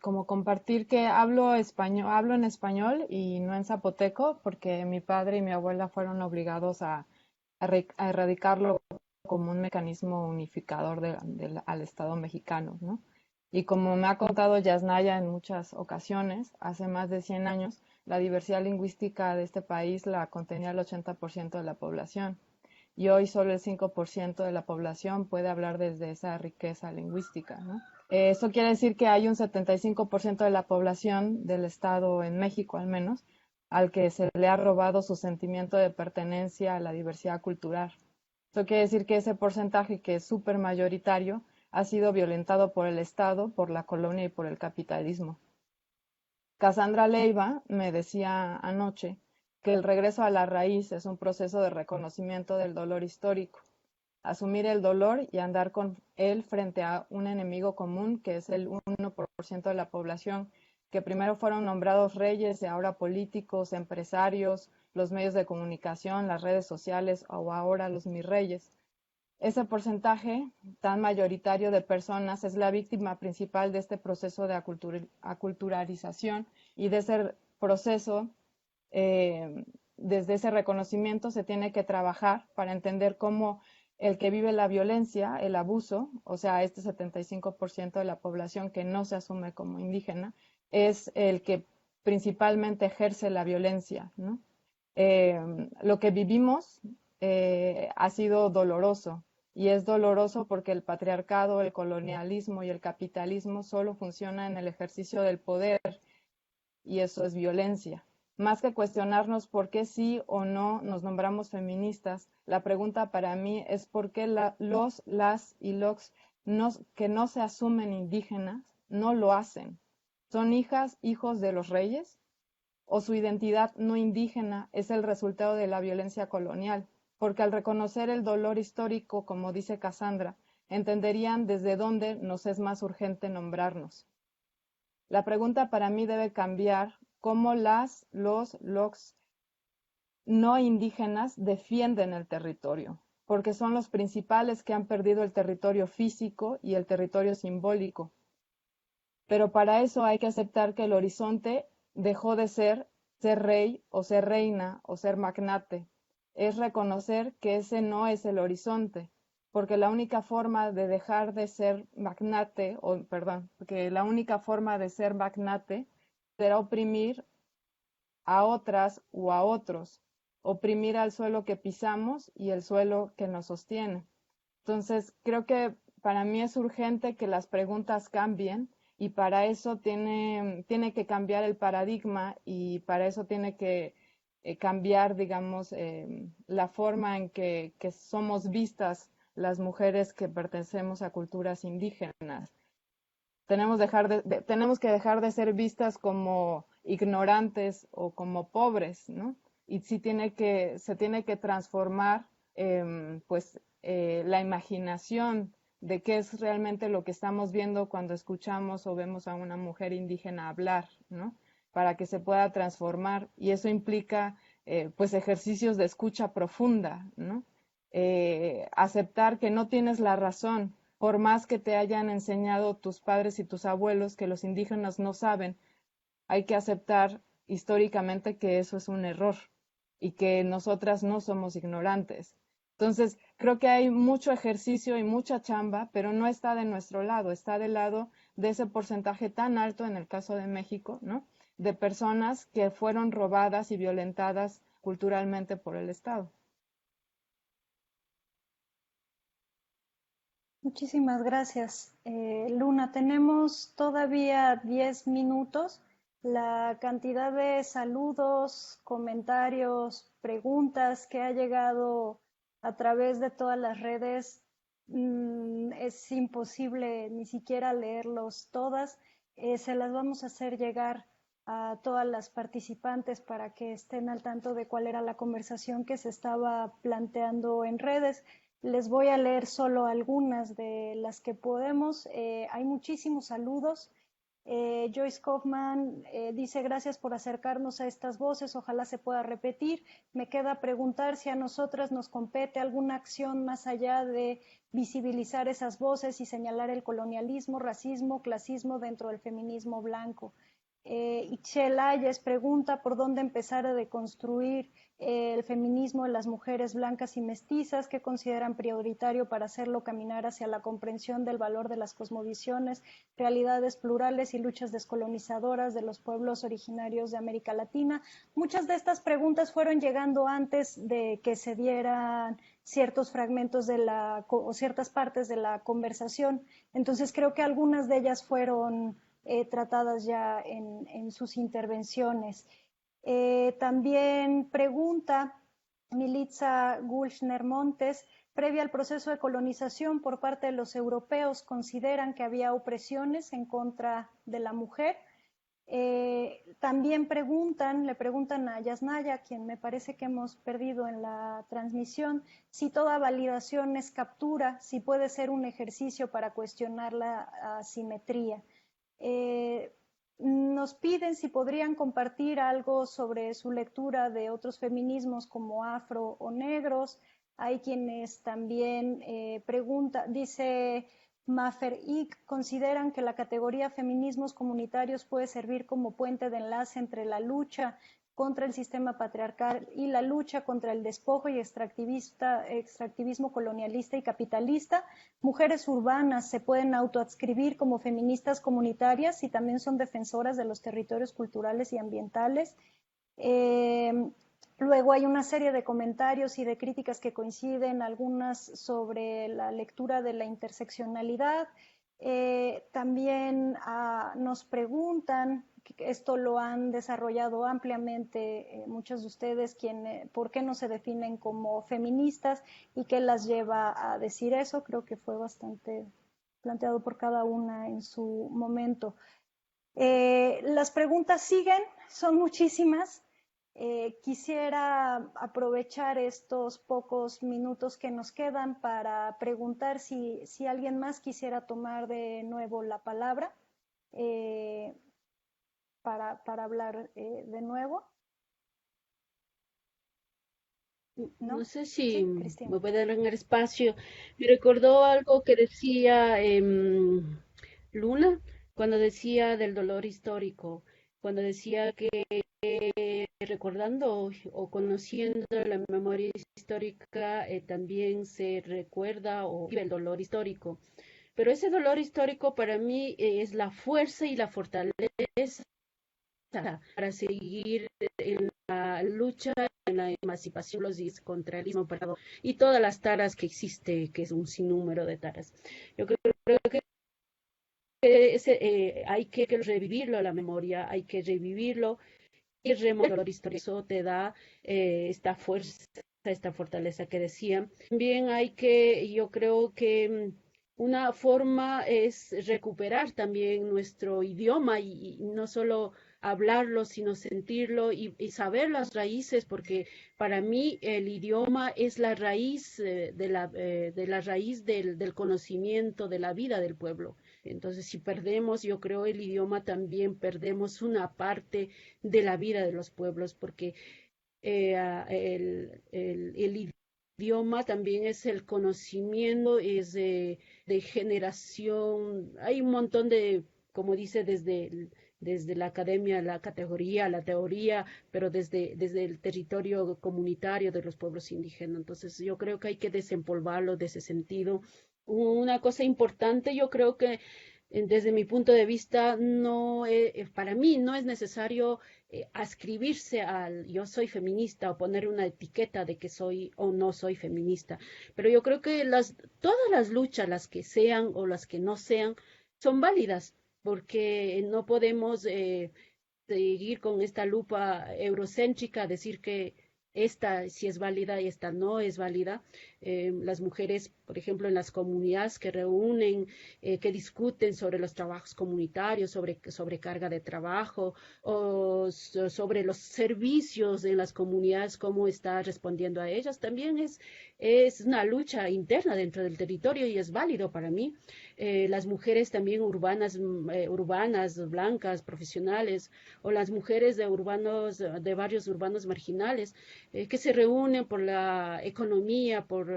compartir que hablo en español y no en zapoteco, porque mi padre y mi abuela fueron obligados a erradicarlo como un mecanismo unificador al Estado mexicano, ¿no? Y como me ha contado Yasnaya en muchas ocasiones, hace más de 100 años, la diversidad lingüística de este país la contenía el 80% de la población. Y hoy solo el 5% de la población puede hablar desde esa riqueza lingüística, ¿no? Eso quiere decir que hay un 75% de la población del Estado, en México al menos, al que se le ha robado su sentimiento de pertenencia a la diversidad cultural. Eso quiere decir que ese porcentaje, que es súper mayoritario, ha sido violentado por el Estado, por la colonia y por el capitalismo. Cassandra Leiva me decía anoche que el regreso a la raíz es un proceso de reconocimiento del dolor histórico, asumir el dolor y andar con él frente a un enemigo común que es el 1% de la población, que primero fueron nombrados reyes y ahora políticos, empresarios, los medios de comunicación, las redes sociales o ahora los mirreyes. Ese porcentaje tan mayoritario de personas es la víctima principal de este proceso de aculturalización y de ese proceso, desde ese reconocimiento se tiene que trabajar para entender cómo el que vive la violencia, el abuso, o sea, este 75% de la población que no se asume como indígena, es el que principalmente ejerce la violencia, ¿no? Lo que vivimos ha sido doloroso, y es doloroso porque el patriarcado, el colonialismo y el capitalismo solo funcionan en el ejercicio del poder, y eso es violencia. Más que cuestionarnos por qué sí o no nos nombramos feministas, la pregunta para mí es por qué los, las y los que no se asumen indígenas no lo hacen. ¿Son hijas, hijos de los reyes? ¿O su identidad no indígena es el resultado de la violencia colonial? Porque al reconocer el dolor histórico, como dice Cassandra, entenderían desde dónde nos es más urgente nombrarnos. La pregunta para mí debe cambiar: ¿cómo los no indígenas defienden el territorio? Porque son los principales que han perdido el territorio físico y el territorio simbólico. Pero para eso hay que aceptar que el horizonte dejó de ser rey o ser reina o ser magnate. Es reconocer que ese no es el horizonte, porque la única forma de dejar de ser magnate, que la única forma de ser magnate será oprimir a otras o a otros, oprimir al suelo que pisamos y el suelo que nos sostiene. Entonces, creo que para mí es urgente que las preguntas cambien, y para eso tiene que cambiar el paradigma, y para eso tiene que cambiar, digamos, la forma en que somos vistas las mujeres que pertenecemos a culturas indígenas. Tenemos que dejar de ser vistas como ignorantes o como pobres, ¿no? Y sí se tiene que transformar la imaginación de qué es realmente lo que estamos viendo cuando escuchamos o vemos a una mujer indígena hablar, ¿no? Para que se pueda transformar, y eso implica pues ejercicios de escucha profunda, ¿no? Aceptar que no tienes la razón, por más que te hayan enseñado tus padres y tus abuelos que los indígenas no saben. Hay que aceptar históricamente que eso es un error y que nosotras no somos ignorantes. Entonces, creo que hay mucho ejercicio y mucha chamba, pero no está de nuestro lado, está del lado de ese porcentaje tan alto, en el caso de México, ¿no?, de personas que fueron robadas y violentadas culturalmente por el Estado. Muchísimas gracias. Luna, tenemos todavía 10 minutos. La cantidad de saludos, comentarios, preguntas que ha llegado a través de todas las redes, es imposible ni siquiera leerlos todas. Se las vamos a hacer llegar a todas las participantes para que estén al tanto de cuál era la conversación que se estaba planteando en redes. Les voy a leer solo algunas de las que podemos. Hay muchísimos saludos. Joyce Kaufman dice: gracias por acercarnos a estas voces, ojalá se pueda repetir. Me queda preguntar si a nosotras nos compete alguna acción más allá de visibilizar esas voces y señalar el colonialismo, racismo, clasismo dentro del feminismo blanco. Ixchel Ayes pregunta por dónde empezar a deconstruir el feminismo de las mujeres blancas y mestizas, que consideran prioritario para hacerlo caminar hacia la comprensión del valor de las cosmovisiones, realidades plurales y luchas descolonizadoras de los pueblos originarios de América Latina. Muchas de estas preguntas fueron llegando antes de que se dieran ciertos fragmentos o ciertas partes de la conversación. Entonces creo que algunas de ellas fueron tratadas ya en sus intervenciones. También pregunta Militza Gulchner Montes: previa al proceso de colonización por parte de los europeos, ¿consideran que había opresiones en contra de la mujer? También le preguntan a Yasnaya, quien me parece que hemos perdido en la transmisión, si toda validación es captura, si puede ser un ejercicio para cuestionar la asimetría. Nos piden si podrían compartir algo sobre su lectura de otros feminismos como afro o negros. Hay quienes también preguntan, dice Mafer Ick, consideran que la categoría feminismos comunitarios puede servir como puente de enlace entre la lucha contra el sistema patriarcal y la lucha contra el despojo y extractivismo colonialista y capitalista. Mujeres urbanas se pueden autoadscribir como feministas comunitarias y también son defensoras de los territorios culturales y ambientales. Luego hay una serie de comentarios y de críticas que coinciden, algunas sobre la lectura de la interseccionalidad. También nos preguntan, esto lo han desarrollado ampliamente muchos de ustedes, por qué no se definen como feministas y qué las lleva a decir eso. Creo que fue bastante planteado por cada una en su momento. Las preguntas siguen, son muchísimas. Quisiera aprovechar estos pocos minutos que nos quedan para preguntar si alguien más quisiera tomar de nuevo la palabra para hablar de nuevo. No sé si Sí, Cristina. me puede dar un espacio. Me recordó algo que decía Luna cuando decía del dolor histórico, cuando decía que recordando o conociendo la memoria histórica también se recuerda o vive el dolor histórico. Pero ese dolor histórico para mí es la fuerza y la fortaleza para seguir en la lucha, en la emancipación contra el y todas las taras que existe, que es un sinnúmero de taras. Yo creo que hay que revivirlo, la memoria, hay que revivirlo y remover histórico. Eso te da esta fuerza, esta fortaleza que decía. También yo creo que una forma es recuperar también nuestro idioma y no solo hablarlo, sino sentirlo y saber las raíces, porque para mí el idioma es la raíz de la raíz del conocimiento de la vida del pueblo. Entonces, si perdemos, yo creo, el idioma, también perdemos una parte de la vida de los pueblos, porque el idioma también es el conocimiento, es de generación. Hay un montón de, como dice, desde la academia, la categoría, la teoría, pero desde el territorio comunitario de los pueblos indígenas. Entonces, yo creo que hay que desempolvarlo de ese sentido. Una cosa importante, yo creo que desde mi punto de vista, para mí no es necesario ascribirse al yo soy feminista o poner una etiqueta de que soy o no soy feminista. Pero yo creo que todas las luchas, las que sean o las que no sean, son válidas, porque no podemos seguir con esta lupa eurocéntrica, decir que esta sí es válida y esta no es válida. Las mujeres, por ejemplo, en las comunidades que reúnen, que discuten sobre los trabajos comunitarios, sobre carga de trabajo o sobre los servicios en las comunidades, cómo está respondiendo a ellas, también es una lucha interna dentro del territorio y es válido para mí. Las mujeres también urbanas, blancas, profesionales, o las mujeres de barrios urbanos marginales, que se reúnen por la economía, por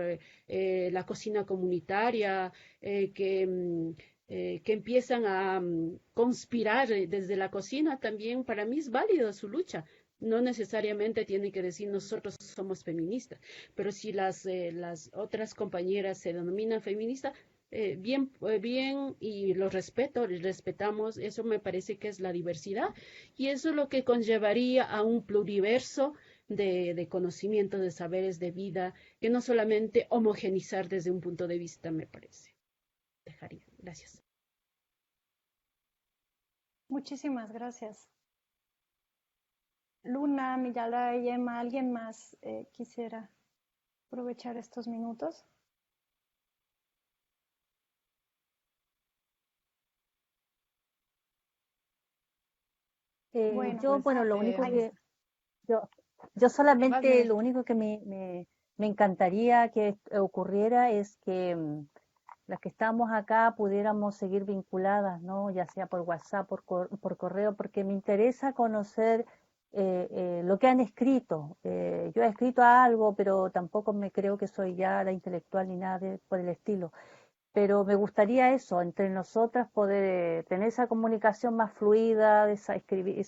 la cocina comunitaria, que empiezan a conspirar desde la cocina, también para mí es válido su lucha. No necesariamente tienen que decir nosotros somos feministas, pero si las otras compañeras se denominan feministas, bien, y lo respeto, respetamos, eso me parece que es la diversidad y eso es lo que conllevaría a un pluriverso de conocimientos, de saberes, de vida, que no solamente homogenizar desde un punto de vista, me parece. Dejaría. Gracias. Muchísimas gracias. Luna, Miyala y Emma, ¿alguien más quisiera aprovechar estos minutos? Bueno, Yo, pues bueno, lo único ahí está. yo, yo Vas, solamente, Miguel. lo único que me encantaría que ocurriera es que las que estamos acá pudiéramos seguir vinculadas, ¿no? Ya sea por WhatsApp, por correo, porque me interesa conocer lo que han escrito. Yo he escrito algo, pero tampoco me creo que soy ya la intelectual ni nada por el estilo. Pero me gustaría eso, entre nosotras poder tener esa comunicación más fluida, escribir,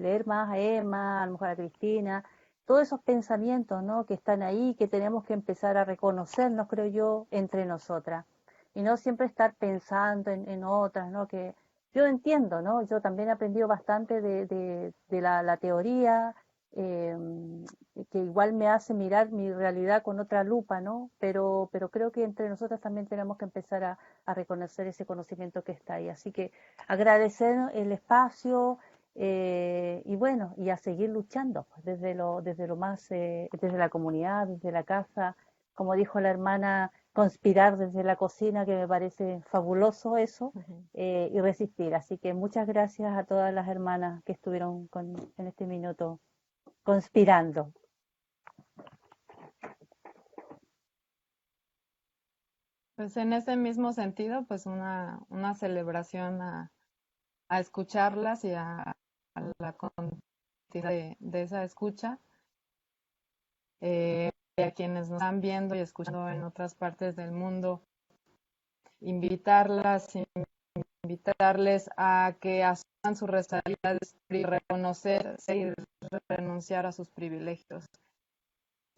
leer más a Emma, a lo mejor a Cristina, todos esos pensamientos, ¿no? Que están ahí, que tenemos que empezar a reconocernos, creo yo, entre nosotras. Y no siempre estar pensando en otras, ¿no? Que yo entiendo, ¿no? Yo también he aprendido bastante de la teoría, eh, que igual me hace mirar mi realidad con otra lupa, ¿no? Pero creo que entre nosotras también tenemos que empezar a reconocer ese conocimiento que está ahí. Así que agradecer el espacio y bueno, y a seguir luchando pues, desde lo más, desde la comunidad, desde la casa, como dijo la hermana, conspirar desde la cocina, que me parece fabuloso eso, y resistir. Así que muchas gracias a todas las hermanas que estuvieron en este minuto conspirando. Pues en ese mismo sentido, pues una celebración a escucharlas y a la continuidad de esa escucha. A quienes nos están viendo y escuchando en otras partes del mundo, invitarles a que asuman sus responsabilidades y reconocerse y renunciar a sus privilegios.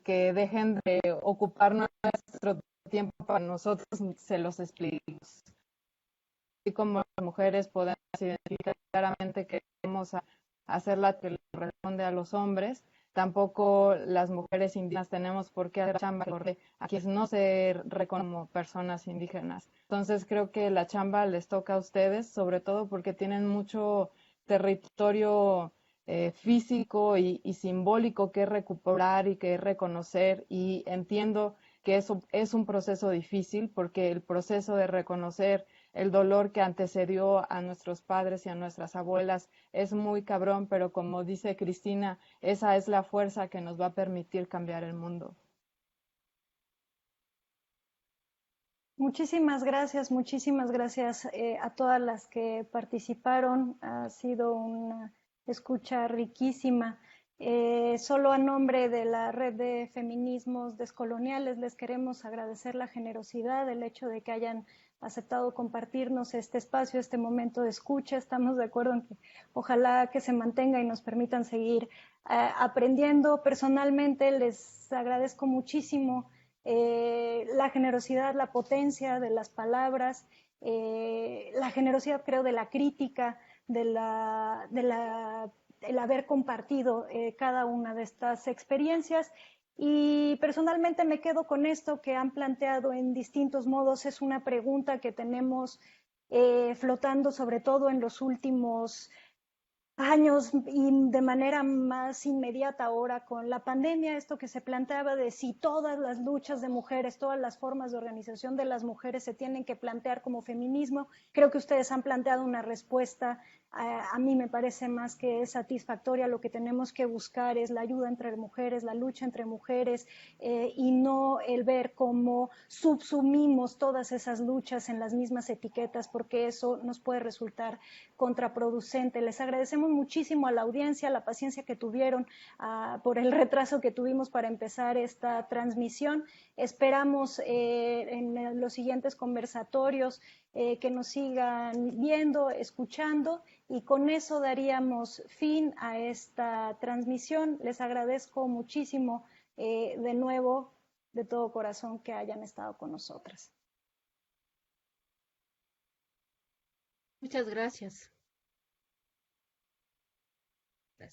Que dejen de ocupar nuestro tiempo para nosotros, se los explicamos. Así como las mujeres podemos identificar claramente que queremos hacer la que le corresponde a los hombres, tampoco las mujeres indígenas tenemos por qué hacer chamba a quienes no se reconocen como personas indígenas. Entonces creo que la chamba les toca a ustedes, sobre todo porque tienen mucho territorio físico y simbólico que recuperar y que reconocer, y entiendo que eso es un proceso difícil porque el proceso de reconocer el dolor que antecedió a nuestros padres y a nuestras abuelas es muy cabrón, pero como dice Cristina, esa es la fuerza que nos va a permitir cambiar el mundo. Muchísimas gracias a todas las que participaron. Ha sido una escucha riquísima. Solo a nombre de la Red de Feminismos Descoloniales les queremos agradecer la generosidad, el hecho de que hayan aceptado compartirnos este espacio, este momento de escucha. Estamos de acuerdo en que ojalá que se mantenga y nos permitan seguir aprendiendo. Personalmente les agradezco muchísimo la generosidad, la potencia de las palabras, la generosidad creo de la crítica, el haber compartido cada una de estas experiencias. Y personalmente me quedo con esto que han planteado en distintos modos. Es una pregunta que tenemos flotando sobre todo en los últimos años y de manera más inmediata ahora con la pandemia, esto que se planteaba de si todas las luchas de mujeres, todas las formas de organización de las mujeres se tienen que plantear como feminismo. Creo que ustedes han planteado una respuesta, a mí me parece más que satisfactoria. Lo que tenemos que buscar es la ayuda entre mujeres, la lucha entre mujeres, y no el ver cómo subsumimos todas esas luchas en las mismas etiquetas, porque eso nos puede resultar contraproducente. Les agradecemos muchísimo a la audiencia la paciencia que tuvieron por el retraso que tuvimos para empezar esta transmisión. Esperamos en los siguientes conversatorios que nos sigan viendo, escuchando, y con eso daríamos fin a esta transmisión. Les agradezco muchísimo de nuevo, de todo corazón, que hayan estado con nosotras. Muchas gracias.